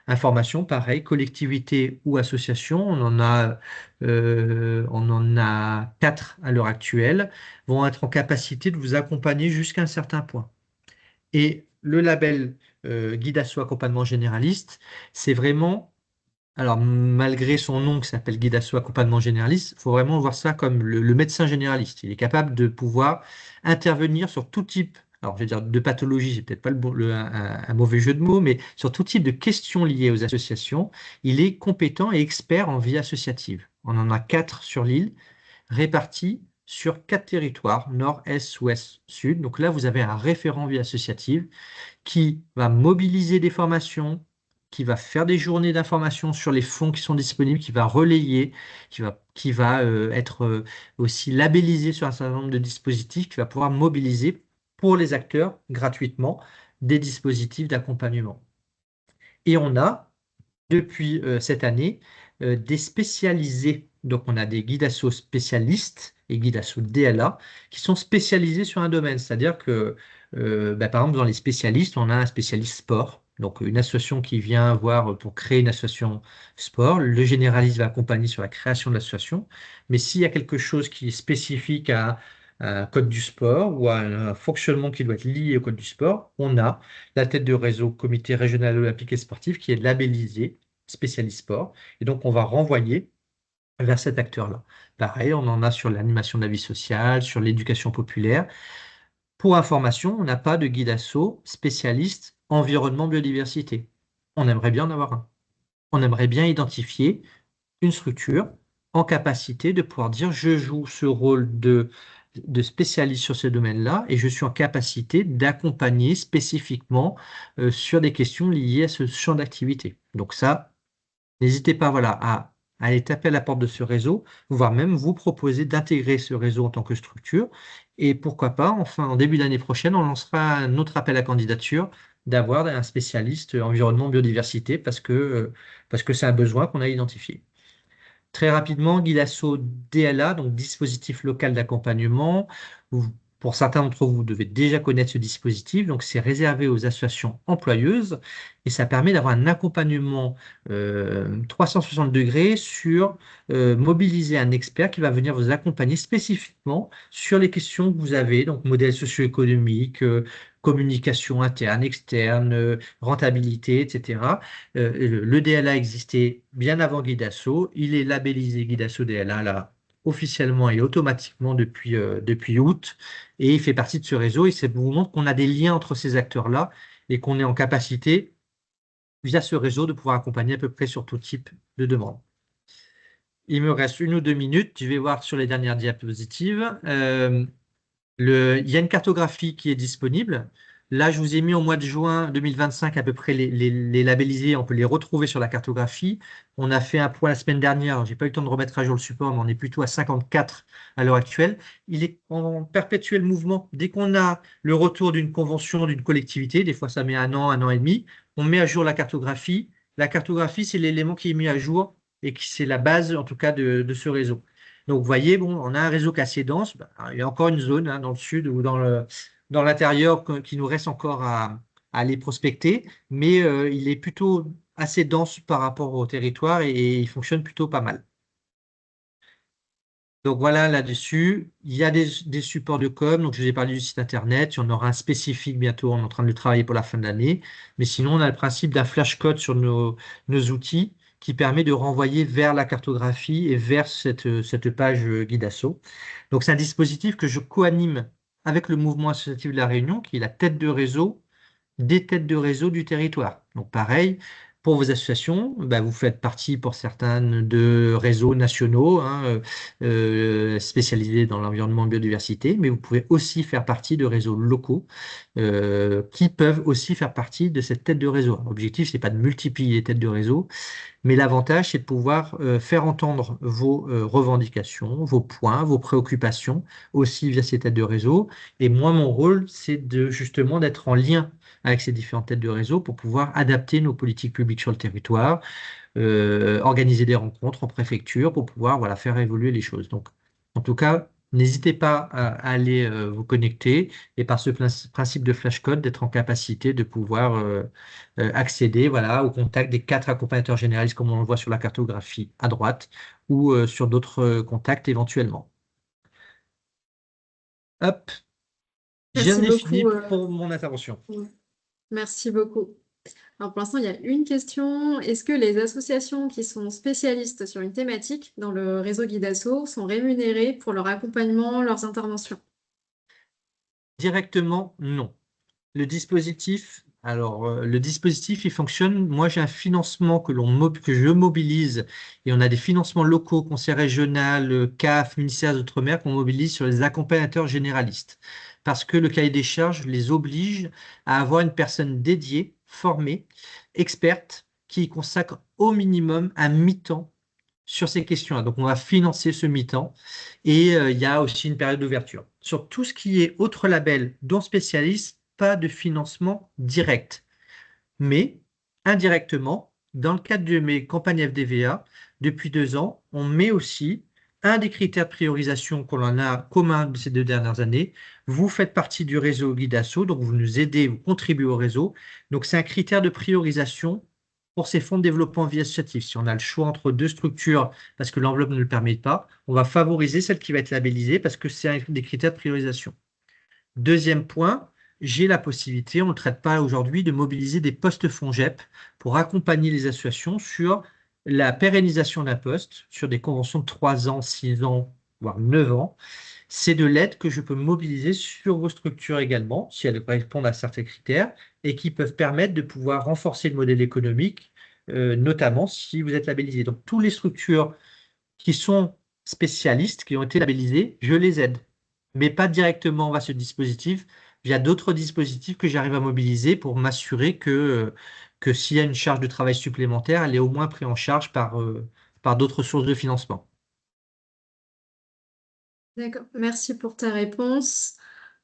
Information, pareil, collectivité ou association, on en a 4 à l'heure actuelle, vont être en capacité de vous accompagner jusqu'à un certain point. Et le label Guidasso Accompagnement Généraliste, c'est vraiment, alors malgré son nom qui s'appelle Guidasso Accompagnement Généraliste, il faut vraiment voir ça comme le médecin généraliste. Il est capable de pouvoir intervenir sur tout type, alors je vais dire de pathologie, c'est peut-être pas un mauvais jeu de mots, mais sur tout type de questions liées aux associations. Il est compétent et expert en vie associative. On en a 4 sur l'île, répartis sur 4 territoires, nord, est, ouest, sud. Donc là, vous avez un référent vie associative qui va mobiliser des formations, qui va faire des journées d'information sur les fonds qui sont disponibles, qui va relayer, qui va être aussi labellisé sur un certain nombre de dispositifs, qui va pouvoir mobiliser pour les acteurs gratuitement des dispositifs d'accompagnement. Et on a, depuis cette année, des spécialisés. Donc, on a des guides asso spécialistes et guides asso DLA qui sont spécialisés sur un domaine. C'est-à-dire que, bah, par exemple, dans les spécialistes, on a un spécialiste sport. Donc, une association qui vient voir pour créer une association sport. Le généraliste va accompagner sur la création de l'association. Mais s'il y a quelque chose qui est spécifique à un code du sport ou à un fonctionnement qui doit être lié au code du sport, on a la tête de réseau Comité régional olympique et sportif qui est labellisé spécialiste sport. Et donc, on va renvoyer vers cet acteur-là. Pareil, on en a sur l'animation de la vie sociale, sur l'éducation populaire. Pour information, on n'a pas de guide asso spécialiste environnement biodiversité. On aimerait bien en avoir un. On aimerait bien identifier une structure en capacité de pouvoir dire je joue ce rôle de de spécialistes sur ce domaine-là et je suis en capacité d'accompagner spécifiquement sur des questions liées à ce champ d'activité. Donc ça, n'hésitez pas voilà, à aller taper à la porte de ce réseau, voire même vous proposer d'intégrer ce réseau en tant que structure. Et pourquoi pas, enfin, en début d'année prochaine, on lancera un autre appel à candidature d'avoir un spécialiste environnement biodiversité parce que c'est un besoin qu'on a identifié. Très rapidement, Guilasso DLA, donc dispositif local d'accompagnement. Pour certains d'entre vous, vous devez déjà connaître ce dispositif. Donc, c'est réservé aux associations employeuses et ça permet d'avoir un accompagnement 360 degrés sur mobiliser un expert qui va venir vous accompagner spécifiquement sur les questions que vous avez, donc modèle socio-économique, communication interne, externe, rentabilité, etc. Le DLA existait bien avant Guidasso. Il est labellisé Guidasso DLA là, officiellement et automatiquement depuis août. Et il fait partie de ce réseau. Et ça vous montre qu'on a des liens entre ces acteurs-là et qu'on est en capacité, via ce réseau, de pouvoir accompagner à peu près sur tout type de demande. Il me reste 1 ou 2 minutes. Je vais voir sur les dernières diapositives. Il y a une cartographie qui est disponible. Là, je vous ai mis au mois de juin 2025 à peu près les labellisés. On peut les retrouver sur la cartographie. On a fait un point la semaine dernière. Je n'ai pas eu le temps de remettre à jour le support, mais on est plutôt à 54 à l'heure actuelle. Il est en perpétuel mouvement. Dès qu'on a le retour d'une convention, d'une collectivité, des fois ça met 1 an et demi, on met à jour la cartographie. La cartographie, c'est l'élément qui est mis à jour et qui c'est la base, en tout cas, de ce réseau. Donc, vous voyez, bon, on a un réseau qui est assez dense. Il y a encore une zone dans le sud ou dans l'intérieur qui nous reste encore à aller prospecter, mais il est plutôt assez dense par rapport au territoire et il fonctionne plutôt pas mal. Donc voilà, là-dessus, il y a des supports de com. Donc je vous ai parlé du site internet. Il y en aura un spécifique bientôt. On est en train de le travailler pour la fin de l'année. Mais sinon, on a le principe d'un flashcode sur nos outils qui permet de renvoyer vers la cartographie et vers cette page Guidasso. Donc c'est un dispositif que je co-anime avec le mouvement associatif de la Réunion, qui est la tête de réseau des têtes de réseau du territoire. Donc pareil, pour vos associations, vous faites partie pour certaines de réseaux nationaux spécialisés dans l'environnement biodiversité, mais vous pouvez aussi faire partie de réseaux locaux qui peuvent aussi faire partie de cette tête de réseau. L'objectif, c'est pas de multiplier les têtes de réseau, mais l'avantage, c'est de pouvoir faire entendre vos revendications, vos points, vos préoccupations aussi via ces têtes de réseau. Et moi, mon rôle, c'est de justement d'être en lien avec ces différentes têtes de réseau pour pouvoir adapter nos politiques publiques sur le territoire, organiser des rencontres en préfecture pour pouvoir voilà, faire évoluer les choses. Donc, en tout cas, n'hésitez pas à aller vous connecter et par ce principe de flashcode, d'être en capacité de pouvoir accéder voilà, au contact des 4 accompagnateurs généralistes comme on le voit sur la cartographie à droite ou sur d'autres contacts éventuellement. Hop, j'en Merci ai fini beaucoup. pour mon intervention. Ouais. Merci beaucoup. Alors pour l'instant, il y a une question. Est-ce que les associations qui sont spécialistes sur une thématique dans le réseau Guidasso sont rémunérées pour leur accompagnement, leurs interventions? Directement, non. Le dispositif, le dispositif, il fonctionne. Moi, j'ai un financement que je mobilise et on a des financements locaux, conseil régional, CAF, ministère des Outre-mer qu'on mobilise sur les accompagnateurs généralistes. Parce que le cahier des charges les oblige à avoir une personne dédiée, formée, experte, qui y consacre au minimum un mi-temps sur ces questions-là. Donc, on va financer ce mi-temps et il y a aussi une période d'ouverture. Sur tout ce qui est autre label, dont spécialiste, pas de financement direct. Mais indirectement, dans le cadre de mes campagnes FDVA, depuis 2 ans, on met aussi un des critères de priorisation qu'on en a commun ces 2 dernières années. Vous faites partie du réseau Guidasso, donc vous nous aidez, vous contribuez au réseau. Donc c'est un critère de priorisation pour ces fonds de développement vie associative. Si on a le choix entre 2 structures parce que l'enveloppe ne le permet pas, on va favoriser celle qui va être labellisée parce que c'est un des critères de priorisation. Deuxième point, j'ai la possibilité, on ne le traite pas aujourd'hui, de mobiliser des postes FONGEP pour accompagner les associations sur la pérennisation d'un poste, sur des conventions de 3 ans, 6 ans, voire 9 ans. C'est de l'aide que je peux mobiliser sur vos structures également, si elles répondent à certains critères, et qui peuvent permettre de pouvoir renforcer le modèle économique, notamment si vous êtes labellisé. Donc, toutes les structures qui sont spécialistes, qui ont été labellisées, je les aide. mais pas directement vers ce dispositif, via d'autres dispositifs que j'arrive à mobiliser pour m'assurer que s'il y a une charge de travail supplémentaire, elle est au moins prise en charge par d'autres sources de financement. D'accord, merci pour ta réponse.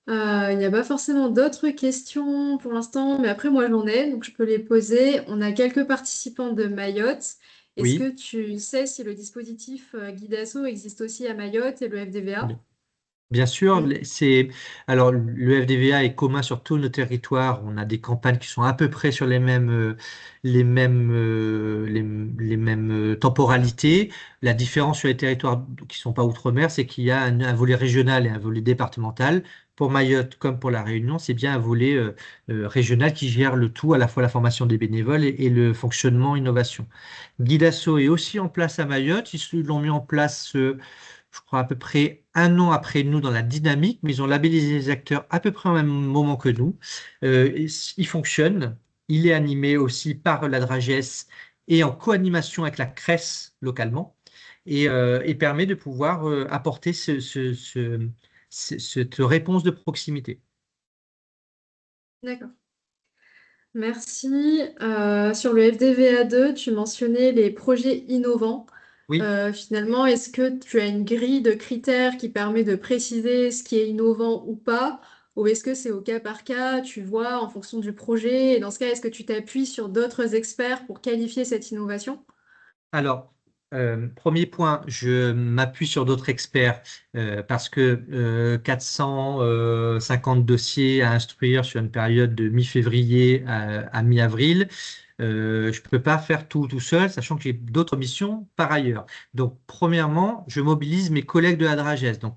Il n'y a pas forcément d'autres questions pour l'instant, mais après moi j'en ai, donc je peux les poser. On a quelques participants de Mayotte. Est-ce Oui. que tu sais si le dispositif Guidasso existe aussi à Mayotte et le FDVA? Bien sûr, Oui. alors le FDVA est commun sur tout le territoire. On a des campagnes qui sont à peu près sur les mêmes temporalités. La différence sur les territoires qui sont pas outre-mer, c'est qu'il y a un volet régional et un volet départemental. Pour Mayotte comme pour La Réunion, c'est bien un volet régional qui gère le tout, à la fois la formation des bénévoles et le fonctionnement innovation. Guidasso est aussi en place à Mayotte. Ils l'ont mis en place je crois, à peu près un an après nous dans la dynamique, mais ils ont labellisé les acteurs à peu près au même moment que nous. Il fonctionne. Il est animé aussi par la Dragesse et en co-animation avec la CRES localement et permet de pouvoir apporter cette réponse de proximité. D'accord. Merci. Sur le FDVA2, tu mentionnais les projets innovants. Oui. Finalement, est-ce que tu as une grille de critères qui permet de préciser ce qui est innovant ou pas? Ou est-ce que c'est au cas par cas, tu vois, en fonction du projet? Et dans ce cas, est-ce que tu t'appuies sur d'autres experts pour qualifier cette innovation? Alors, premier point, je m'appuie sur d'autres experts parce que 450 dossiers à instruire sur une période de mi-février à mi-avril, je ne peux pas faire tout seul, sachant que j'ai d'autres missions par ailleurs. Donc, premièrement, je mobilise mes collègues de la Dragesse. Donc,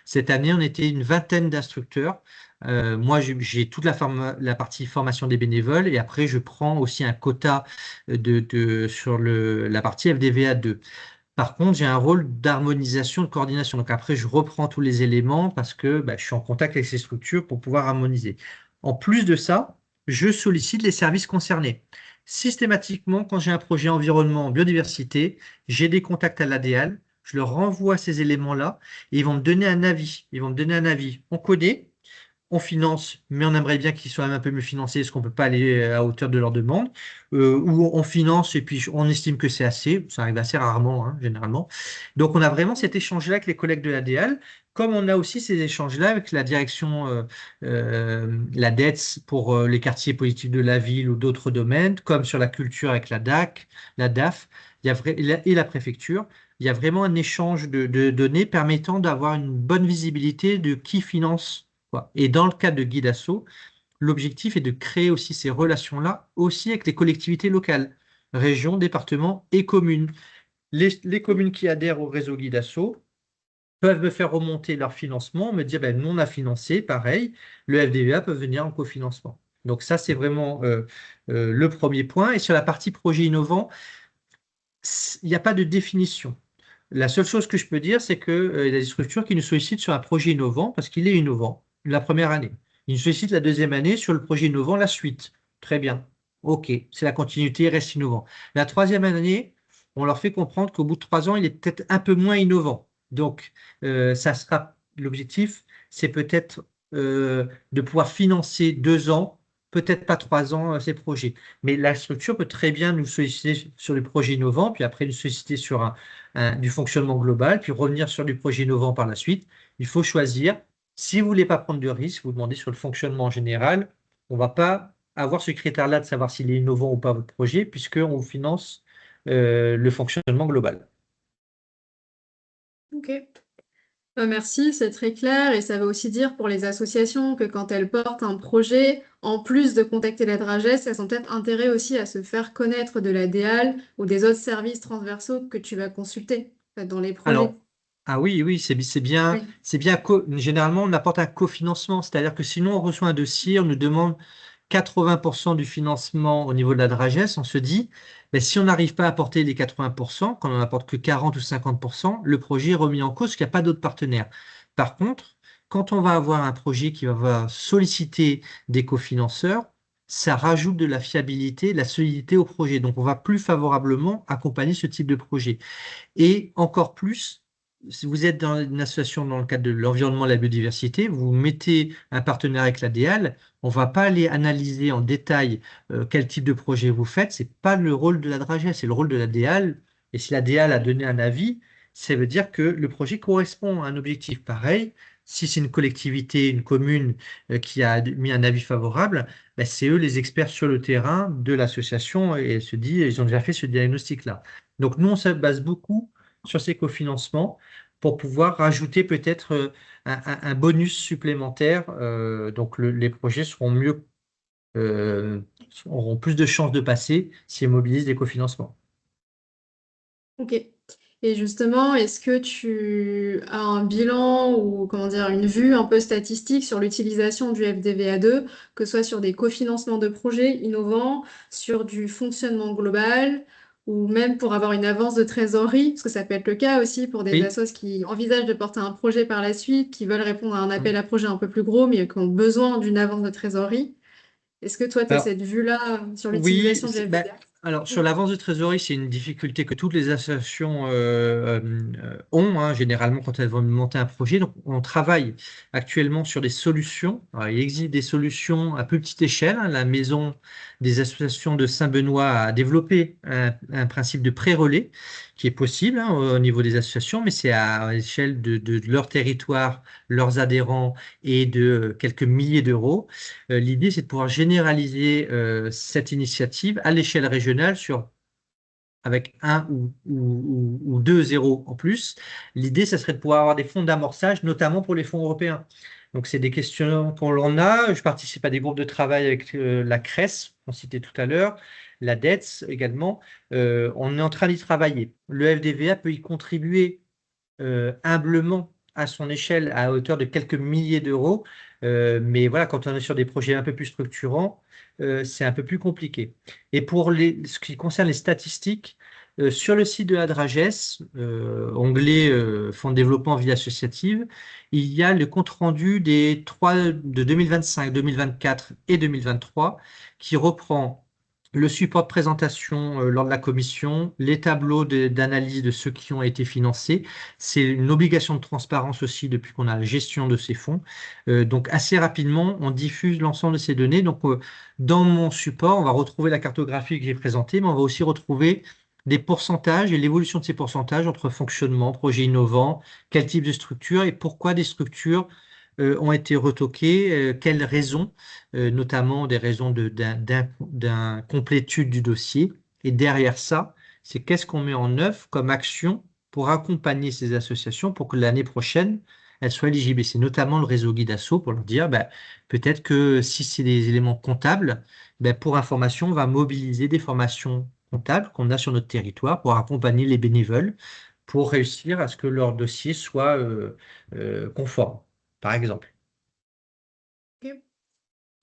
cette année, on était une vingtaine d'instructeurs. Moi, j'ai toute la partie formation des bénévoles et après, je prends aussi un quota sur la partie FDVA2. Par contre, j'ai un rôle d'harmonisation, de coordination. Donc après, je reprends tous les éléments parce que je suis en contact avec ces structures pour pouvoir harmoniser. En plus de ça, je sollicite les services concernés. Systématiquement, quand j'ai un projet environnement, biodiversité, j'ai des contacts à l'ADEAL, je leur renvoie ces éléments-là et ils vont me donner un avis. Ils vont me donner un avis. On connaît, on finance, mais on aimerait bien qu'ils soient même un peu mieux financés, parce qu'on ne peut pas aller à hauteur de leur demande, ou on finance et puis on estime que c'est assez, ça arrive assez rarement, hein, généralement. Donc on a vraiment cet échange-là avec les collègues de l'ADL, comme on a aussi ces échanges-là avec la direction, la DETS pour les quartiers positifs de la ville ou d'autres domaines, comme sur la culture avec la DAC, la DAF, et la préfecture. Il y a vraiment un échange de données permettant d'avoir une bonne visibilité de qui finance quoi. Et dans le cas de Guidasso, l'objectif est de créer aussi ces relations-là aussi avec les collectivités locales, régions, départements et communes. Les communes qui adhèrent au réseau Guidasso peuvent me faire remonter leur financement, me dire, ben, nous on a financé, pareil, le FDVA peut venir en cofinancement. Donc ça, c'est vraiment le premier point. Et sur la partie projet innovant, il n'y a pas de définition. La seule chose que je peux dire, c'est qu'il y a des structures qui nous sollicitent sur un projet innovant parce qu'il est innovant la première année. Ils nous sollicitent la deuxième année sur le projet innovant, la suite. Très bien. OK, c'est la continuité, il reste innovant. La troisième année, on leur fait comprendre qu'au bout de 3 ans, il est peut-être un peu moins innovant. Donc, ça sera l'objectif, c'est peut-être de pouvoir financer 2 ans, peut-être pas 3 ans, ces projets. Mais la structure peut très bien nous solliciter sur les projets innovants, puis après nous solliciter sur du fonctionnement global, puis revenir sur du projet innovant par la suite. Il faut choisir. Si vous voulez pas prendre de risque, vous demandez sur le fonctionnement en général. On ne va pas avoir ce critère-là de savoir s'il est innovant ou pas votre projet, puisqu'on vous finance le fonctionnement global. Ok. Merci, c'est très clair et ça veut aussi dire pour les associations que quand elles portent un projet, en plus de contacter la Dragesse, elles ont peut-être intérêt aussi à se faire connaître de la DEAL ou des autres services transversaux que tu vas consulter dans les projets. Alors, ah oui, oui, Oui. c'est bien. Généralement, on apporte un cofinancement, c'est-à-dire que sinon on reçoit un dossier, on nous demande 80% du financement au niveau de la Dragesse, on se dit, ben, si on n'arrive pas à apporter les 80%, quand on n'apporte que 40 ou 50%, le projet est remis en cause parce qu'il n'y a pas d'autres partenaires. Par contre, quand on va avoir un projet qui va solliciter des cofinanceurs, ça rajoute de la fiabilité, de la solidité au projet. Donc, on va plus favorablement accompagner ce type de projet. Et encore plus, si vous êtes dans une association dans le cadre de l'environnement et de la biodiversité, vous mettez un partenaire avec la DEAL, on ne va pas aller analyser en détail quel type de projet vous faites, ce n'est pas le rôle de la DRAGES, c'est le rôle de la DEAL. Et si la DEAL a donné un avis, ça veut dire que le projet correspond à un objectif pareil. Si c'est une collectivité, une commune qui a mis un avis favorable, ben, c'est eux les experts sur le terrain de l'association et se dit, ils ont déjà fait ce diagnostic-là. Donc nous, on se base beaucoup sur ces cofinancements pour pouvoir rajouter peut-être un bonus supplémentaire. Donc les projets seront mieux, euh, auront plus de chances de passer s'ils mobilisent des cofinancements. Ok. Et justement, est-ce que tu as un bilan ou comment dire, une vue un peu statistique sur l'utilisation du FDVA2, que ce soit sur des cofinancements de projets innovants, sur du fonctionnement global, ou même pour avoir une avance de trésorerie, parce que ça peut être le cas aussi pour des Oui. assos qui envisagent de porter un projet par la suite, qui veulent répondre à un Mm. appel à projet un peu plus gros, mais qui ont besoin d'une avance de trésorerie. Est-ce que toi, tu as Alors, cette vue-là sur oui, l'utilisation du ben, FDVA? alors sur l'avance de trésorerie, c'est une difficulté que toutes les associations ont, hein, généralement quand elles vont monter un projet. Donc, on travaille actuellement sur des solutions. Alors, il existe des solutions à plus petite échelle, hein. La maison des associations de Saint-Benoît a développé un principe de pré-relais qui est possible, hein, au niveau des associations, mais c'est à l'échelle de leur territoire, leurs adhérents et de quelques milliers d'euros. L'idée, c'est de pouvoir généraliser cette initiative à l'échelle régionale avec un ou deux zéros en plus. L'idée, ça serait de pouvoir avoir des fonds d'amorçage, notamment pour les fonds européens. Donc, c'est des questions qu'on en a. Je participe à des groupes de travail avec la CRES, qu'on citait tout à l'heure, la DETS également. On est en train d'y travailler. Le FDVA peut y contribuer humblement à son échelle à hauteur de quelques milliers d'euros. Mais voilà, quand on est sur des projets un peu plus structurants, c'est un peu plus compliqué. Et pour ce qui concerne les statistiques, sur le site de la DRAGES, onglet Fonds de développement vie associative, il y a le compte-rendu des trois de 2025, 2024 et 2023 qui reprend le support de présentation lors de la commission, les tableaux d'analyse de ceux qui ont été financés. C'est une obligation de transparence aussi depuis qu'on a la gestion de ces fonds. Donc assez rapidement, on diffuse l'ensemble de ces données. Donc dans mon support, on va retrouver la cartographie que j'ai présentée, mais on va aussi retrouver des pourcentages et l'évolution de ces pourcentages entre fonctionnement, projets innovants, quel type de structure et pourquoi des structures ont été retoquées, quelles raisons, notamment des raisons d'incomplétude du dossier. Et derrière ça, c'est qu'est-ce qu'on met en œuvre comme action pour accompagner ces associations pour que l'année prochaine, elles soient éligibles. Et c'est notamment le réseau Guidasso pour leur dire, ben, peut-être que si c'est des éléments comptables, ben, pour information, on va mobiliser des formations comptables qu'on a sur notre territoire pour accompagner les bénévoles pour réussir à ce que leur dossier soit conforme, par exemple. Ok.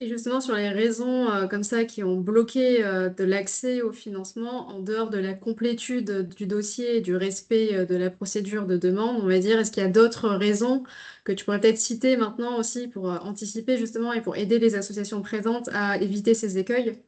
Et justement, sur les raisons comme ça qui ont bloqué de l'accès au financement, en dehors de la complétude du dossier et du respect de la procédure de demande, on va dire, est-ce qu'il y a d'autres raisons que tu pourrais peut-être citer maintenant aussi pour anticiper justement et pour aider les associations présentes à éviter ces écueils?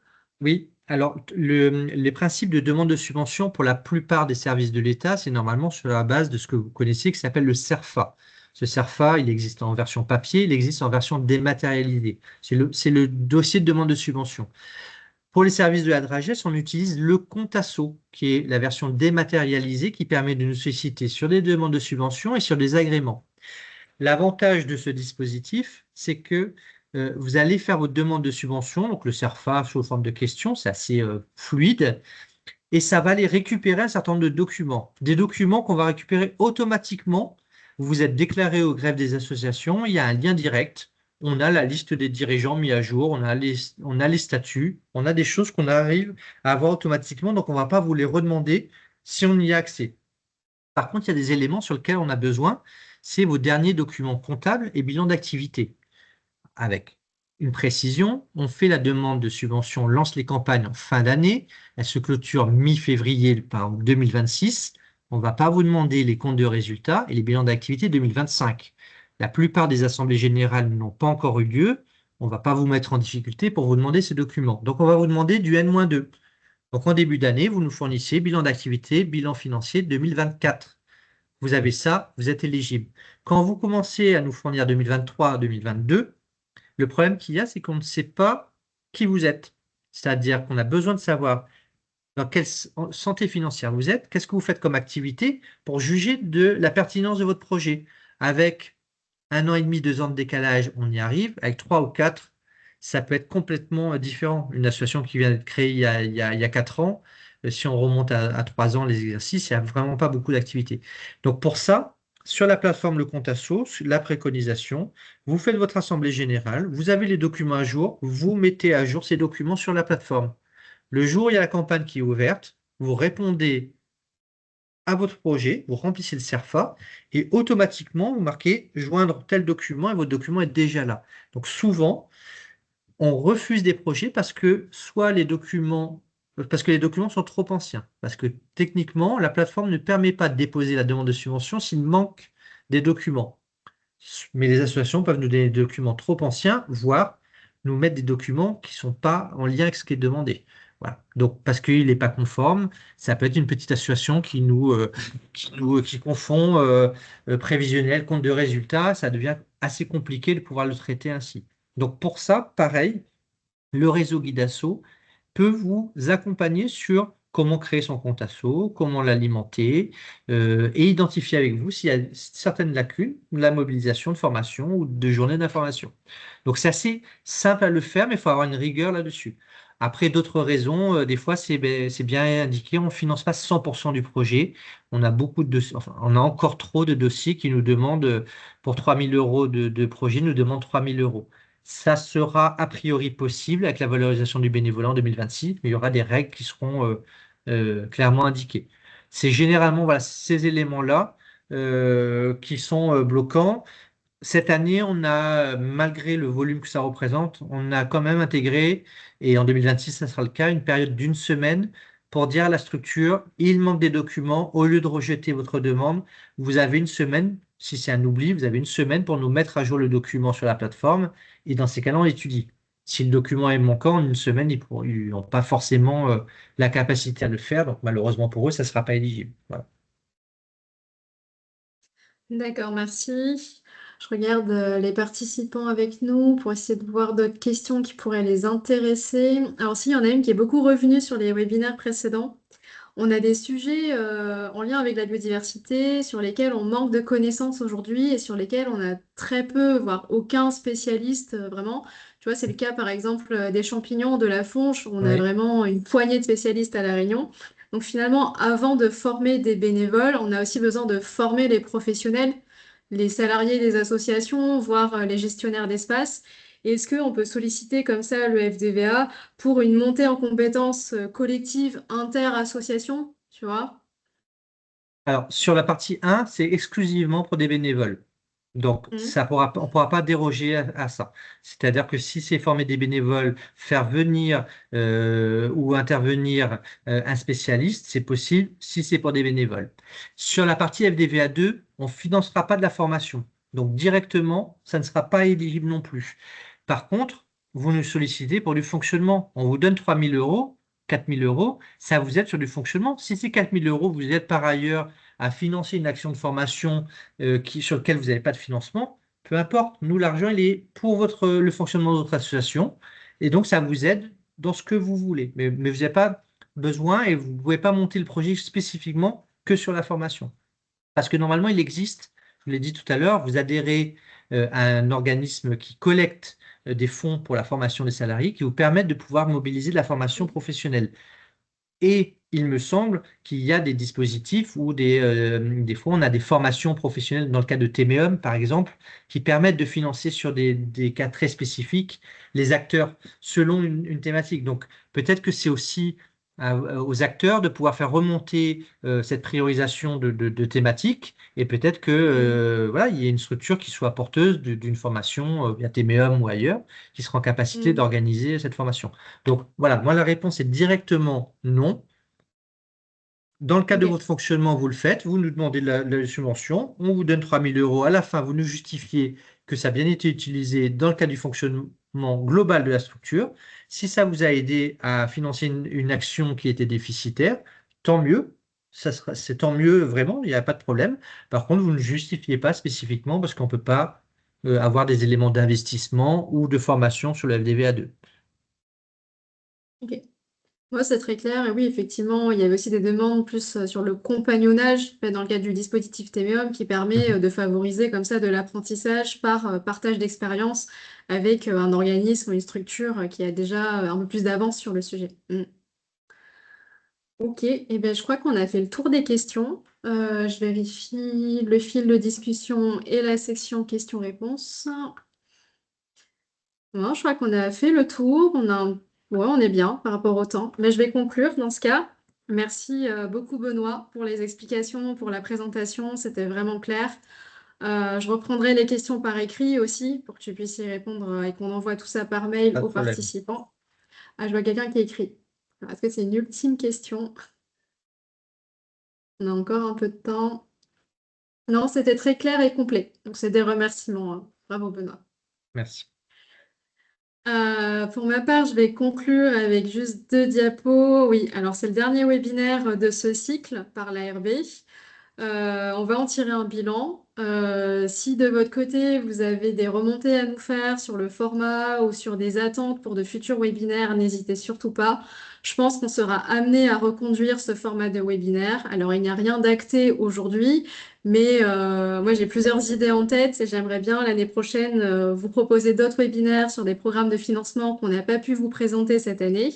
Oui, alors les principes de demande de subvention pour la plupart des services de l'État, c'est normalement sur la base de ce que vous connaissez qui s'appelle le CERFA. Ce CERFA, il existe en version papier, il existe en version dématérialisée. C'est le dossier de demande de subvention. Pour les services de la DRAGES, on utilise le Contasso, qui est la version dématérialisée qui permet de nous solliciter sur des demandes de subvention et sur des agréments. L'avantage de ce dispositif, c'est que vous allez faire votre demande de subvention, donc le CERFA sous forme de questions, c'est assez fluide, et ça va aller récupérer un certain nombre de documents. Des documents qu'on va récupérer automatiquement. Vous êtes déclaré au greffe des associations, il y a un lien direct, on a la liste des dirigeants mis à jour, on a les statuts, on a des choses qu'on arrive à avoir automatiquement, donc on ne va pas vous les redemander si on y a accès. Par contre, il y a des éléments sur lesquels on a besoin, c'est vos derniers documents comptables et bilan d'activité. Avec une précision, on fait la demande de subvention, on lance les campagnes en fin d'année, elles se clôturent mi-février par 2026. On ne va pas vous demander les comptes de résultats et les bilans d'activité 2025. La plupart des assemblées générales n'ont pas encore eu lieu. On ne va pas vous mettre en difficulté pour vous demander ces documents. Donc, on va vous demander du N-2. Donc, en début d'année, vous nous fournissez bilan d'activité, bilan financier 2024. vous avez ça, vous êtes éligible. Quand vous commencez à nous fournir 2023, 2022, le problème qu'il y a, c'est qu'on ne sait pas qui vous êtes. C'est-à-dire qu'on a besoin de savoir dans quelle santé financière vous êtes, qu'est-ce que vous faites comme activité pour juger de la pertinence de votre projet. Avec 1 an et demi, 2 ans de décalage, on y arrive. Avec 3 ou 4, ça peut être complètement différent. Une association qui vient d'être créée il y a 4 ans, si on remonte à 3 ans, les exercices, il n'y a vraiment pas beaucoup d'activités. Donc pour ça, sur la plateforme Le Compte Asso, la préconisation, vous faites votre assemblée générale, vous avez les documents à jour, vous mettez à jour ces documents sur la plateforme. Le jour où il y a la campagne qui est ouverte, vous répondez à votre projet, vous remplissez le CERFA et automatiquement vous marquez joindre tel document et votre document est déjà là. Donc souvent, on refuse des projets parce que les documents sont trop anciens. Parce que techniquement, la plateforme ne permet pas de déposer la demande de subvention s'il manque des documents. Mais les associations peuvent nous donner des documents trop anciens, voire nous mettre des documents qui ne sont pas en lien avec ce qui est demandé. Voilà. Donc, parce qu'il n'est pas conforme, ça peut être une petite association qui confond prévisionnel, compte de résultat, ça devient assez compliqué de pouvoir le traiter ainsi. Donc, pour ça, pareil, le réseau Guidasso peut vous accompagner sur comment créer son compte asso, comment l'alimenter, et identifier avec vous s'il y a certaines lacunes, la mobilisation de formation ou de journée d'information. Donc c'est assez simple à le faire, mais il faut avoir une rigueur là-dessus. Après, d'autres raisons, des fois, c'est bien indiqué, on ne finance pas 100% du projet. On a beaucoup de enfin, on a encore trop de dossiers qui nous demandent, pour 3 000 euros de projet, nous demandent 3 000 euros. Ça sera a priori possible avec la valorisation du bénévolat en 2026, mais il y aura des règles qui seront clairement indiquées. C'est généralement voilà, ces éléments-là qui sont bloquants. Cette année, on a, malgré le volume que ça représente, on a quand même intégré, et en 2026, ça sera le cas, une période d'1 semaine pour dire à la structure, il manque des documents, au lieu de rejeter votre demande, vous avez 1 semaine, si c'est un oubli, vous avez 1 semaine pour nous mettre à jour le document sur la plateforme, et dans ces cas-là, on l'étudie. Si le document est manquant, en 1 semaine, ils n'ont pas forcément la capacité à le faire, donc malheureusement pour eux, ça ne sera pas éligible. Voilà. D'accord, merci. Je regarde les participants avec nous pour essayer de voir d'autres questions qui pourraient les intéresser. Alors, si, il y en a une qui est beaucoup revenue sur les webinaires précédents. On a des sujets en lien avec la biodiversité sur lesquels on manque de connaissances aujourd'hui et sur lesquels on a très peu, voire aucun spécialiste vraiment. Tu vois, c'est le cas par exemple des champignons, de la fonche, où on a Oui. vraiment une poignée de spécialistes à La Réunion. Donc finalement, avant de former des bénévoles, on a aussi besoin de former les professionnels, les salariés des associations, voire les gestionnaires d'espace. Est-ce qu'on peut solliciter comme ça le FDVA pour une montée en compétences collective inter-association, tu vois? Alors, sur la partie 1, c'est exclusivement pour des bénévoles. Donc, Mhm. on ne pourra pas déroger à ça. C'est-à-dire que si c'est former des bénévoles, faire venir ou intervenir un spécialiste, c'est possible si c'est pour des bénévoles. Sur la partie FDVA2, on ne financera pas de la formation. Donc, directement, ça ne sera pas éligible non plus. Par contre, vous nous sollicitez pour du fonctionnement. On vous donne 3 000 euros, 4 000 euros, ça vous aide sur du fonctionnement. Si c'est 4 000 euros, vous êtes par ailleurs à financer une action de formation sur laquelle vous n'avez pas de financement, peu importe. Nous, l'argent, il est pour le fonctionnement de votre association. Et donc, ça vous aide dans ce que vous voulez. Mais vous n'avez pas besoin et vous ne pouvez pas monter le projet spécifiquement que sur la formation. Parce que normalement, il existe, je vous l'ai dit tout à l'heure, vous adhérez à un organisme qui collecte des fonds pour la formation des salariés qui vous permettent de pouvoir mobiliser de la formation professionnelle. Et il me semble qu'il y a des dispositifs où des fois on a des formations professionnelles dans le cas de Temeum, par exemple, qui permettent de financer sur des cas très spécifiques les acteurs selon une thématique. Donc peut-être que c'est aussi aux acteurs de pouvoir faire remonter cette priorisation de thématiques et peut-être que Mhm. voilà, il y ait une structure qui soit porteuse d'une formation via Temeum ou ailleurs qui sera en capacité Mhm. d'organiser cette formation. Donc voilà, moi la réponse est directement non. Dans le cadre de Ok. votre fonctionnement, vous le faites, vous nous demandez la subvention, on vous donne 3 000 euros. À la fin, vous nous justifiez que ça a bien été utilisé dans le cadre du fonctionnement global de la structure. Si ça vous a aidé à financer une action qui était déficitaire, tant mieux. c'est tant mieux, vraiment, il n'y a pas de problème. Par contre, vous ne justifiez pas spécifiquement parce qu'on ne peut pas avoir des éléments d'investissement ou de formation sur le FDVA2. Ok. Moi, c'est très clair. Et oui, effectivement, il y avait aussi des demandes plus sur le compagnonnage dans le cadre du dispositif Temeum qui permet Mhm. de favoriser comme ça de l'apprentissage par partage d'expérience avec un organisme ou une structure qui a déjà un peu plus d'avance sur le sujet. Mm. Ok, et ben, je crois qu'on a fait le tour des questions. Je vérifie le fil de discussion et la section questions-réponses. Non, je crois qu'on a fait le tour. Ouais, on est bien par rapport au temps. Mais je vais conclure dans ce cas. Merci beaucoup Benoît pour les explications, pour la présentation. C'était vraiment clair. Je reprendrai les questions par écrit aussi pour que tu puisses y répondre et qu'on envoie tout ça par mail Pas de aux problème. participants. Ah, je vois quelqu'un qui écrit. Est-ce que c'est une ultime question? On a encore un peu de temps. Non, c'était très clair et complet. Donc, c'est des remerciements, hein. Bravo, Benoît. Merci. Pour ma part, je vais conclure avec juste 2 diapos. Oui, alors c'est le dernier webinaire de ce cycle par l'ARB. On va en tirer un bilan. Si de votre côté, vous avez des remontées à nous faire sur le format ou sur des attentes pour de futurs webinaires, n'hésitez surtout pas. Je pense qu'on sera amené à reconduire ce format de webinaire. Alors, il n'y a rien d'acté aujourd'hui, mais moi, j'ai plusieurs idées en tête et j'aimerais bien l'année prochaine vous proposer d'autres webinaires sur des programmes de financement qu'on n'a pas pu vous présenter cette année,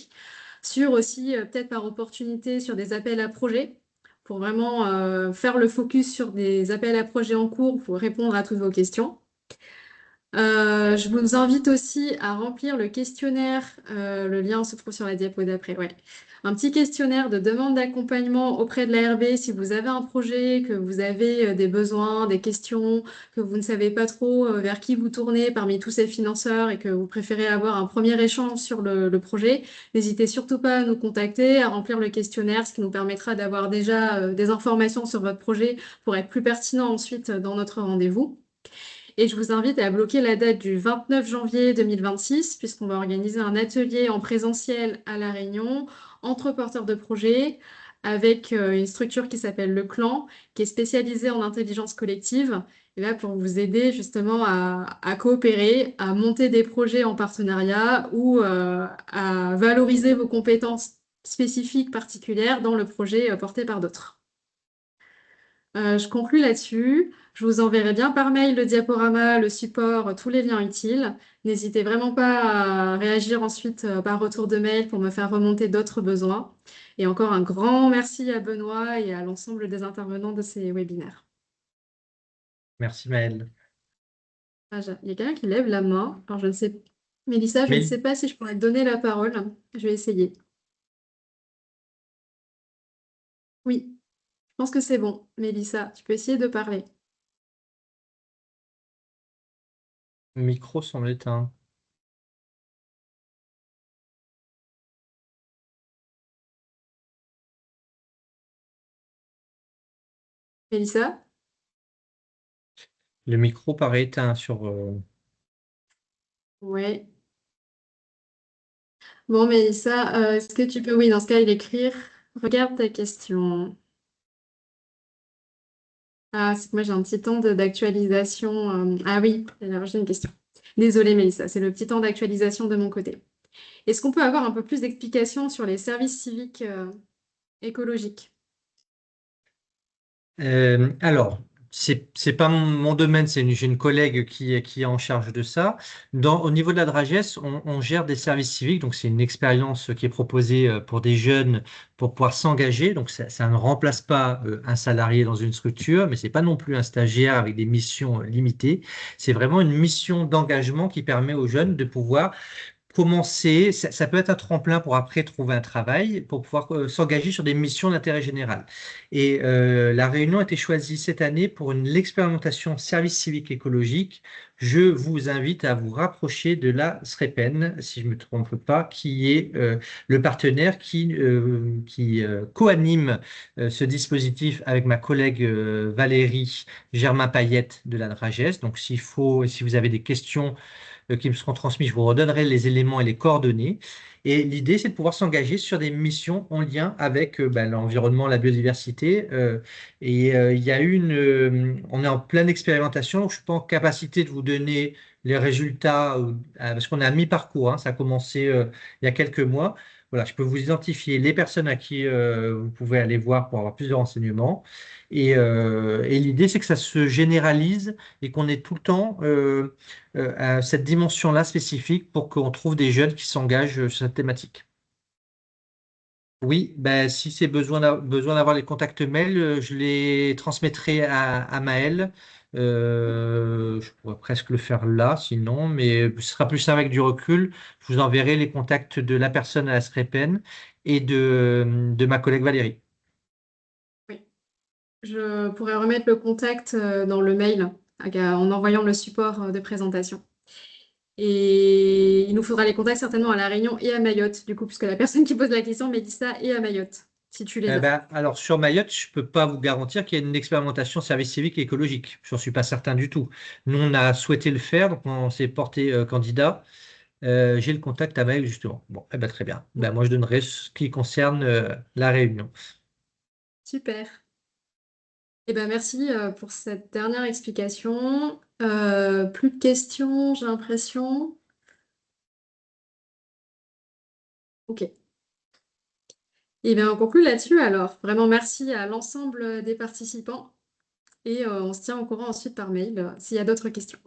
sur aussi, peut-être par opportunité, sur des appels à projets pour vraiment faire le focus sur des appels à projets en cours pour répondre à toutes vos questions. Je vous invite aussi à remplir le questionnaire. Le lien se trouve sur la diapo d'après. Ouais. Un petit questionnaire de demande d'accompagnement auprès de l'ARB si vous avez un projet, que vous avez des besoins, des questions, que vous ne savez pas trop vers qui vous tournez parmi tous ces financeurs et que vous préférez avoir un premier échange sur le projet. N'hésitez surtout pas à nous contacter, à remplir le questionnaire, ce qui nous permettra d'avoir déjà des informations sur votre projet pour être plus pertinent ensuite dans notre rendez-vous. Et je vous invite à bloquer la date du 29 janvier 2026, puisqu'on va organiser un atelier en présentiel à La Réunion entre porteurs de projets avec une structure qui s'appelle Le Clan, qui est spécialisée en intelligence collective. Et là, pour vous aider justement à coopérer, à monter des projets en partenariat ou à valoriser vos compétences spécifiques particulières dans le projet porté par d'autres. Je conclus là-dessus. Je vous enverrai bien par mail le diaporama, le support, tous les liens utiles. N'hésitez vraiment pas à réagir ensuite par retour de mail pour me faire remonter d'autres besoins. Et encore un grand merci à Benoît et à l'ensemble des intervenants de ces webinaires. Merci Maëlle. Il y a quelqu'un qui lève la main. Alors je ne sais, Mélissa, je ne Mais sais pas si je pourrais te donner la parole. Je vais essayer. Oui, je pense que c'est bon. Mélissa, tu peux essayer de parler. le micro semble éteint. Mélissa? Le micro paraît éteint sur. Oui. Bon, Mélissa, est-ce que tu peux, oui, dans ce cas, l'écrire? Regarde ta question. Ah, c'est que moi, j'ai un petit temps d'actualisation. Ah oui, alors j'ai une question. Désolée, Mélissa, c'est le petit temps d'actualisation de mon côté. Est-ce qu'on peut avoir un peu plus d'explications sur les services civiques écologiques? Alors, c'est pas mon domaine, j'ai une collègue qui est en charge de ça. Au niveau de la Dragès, on gère des services civiques, donc c'est une expérience qui est proposée pour des jeunes pour pouvoir s'engager. Donc ça ne remplace pas un salarié dans une structure, mais c'est pas non plus un stagiaire avec des missions limitées. C'est vraiment une mission d'engagement qui permet aux jeunes de pouvoir commencer, ça peut être un tremplin pour après trouver un travail, pour pouvoir s'engager sur des missions d'intérêt général. Et la Réunion a été choisie cette année pour l'expérimentation service civique écologique. Je vous invite à vous rapprocher de la SREPEN, si je ne me trompe pas, qui est le partenaire qui co-anime ce dispositif avec ma collègue Valérie Germain-Payette de la Dragès. Donc, si vous avez des questions qui me seront transmis. Je vous redonnerai les éléments et les coordonnées. Et l'idée, c'est de pouvoir s'engager sur des missions en lien avec l'environnement, la biodiversité. Il y a on est en pleine expérimentation. Je ne suis pas en capacité de vous donner les résultats parce qu'on est à mi-parcours, hein, ça a commencé il y a quelques mois. Voilà, je peux vous identifier les personnes à qui vous pouvez aller voir pour avoir plus de renseignements. Et l'idée, c'est que ça se généralise et qu'on ait tout le temps à cette dimension-là spécifique pour qu'on trouve des jeunes qui s'engagent sur cette thématique. Oui, ben, si c'est besoin d'avoir les contacts mail, je les transmettrai à Maël. Je pourrais presque le faire là, sinon, mais ce sera plus simple avec du recul. Je vous enverrai les contacts de la personne à la SREPEN et de ma collègue Valérie. Oui. Je pourrais remettre le contact dans le mail en envoyant le support de présentation. Et il nous faudra les contacts certainement à La Réunion et à Mayotte, du coup, puisque la personne qui pose la question m'a dit ça et à Mayotte, si tu les as. Ben, alors sur Mayotte, je ne peux pas vous garantir qu'il y ait une expérimentation service civique et écologique. Je n'en suis pas certain du tout. Nous, on a souhaité le faire, donc on s'est porté candidat. J'ai le contact à Maël justement. Bon, eh ben, très bien. Ben, moi, je donnerai ce qui concerne la Réunion. Super. Eh ben, merci pour cette dernière explication. Plus de questions, j'ai l'impression. Ok. Eh bien, on conclut là-dessus alors. Vraiment merci à l'ensemble des participants et on se tient au courant ensuite par mail s'il y a d'autres questions.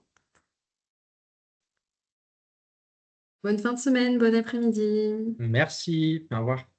Bonne fin de semaine, bon après-midi. Merci. Au revoir.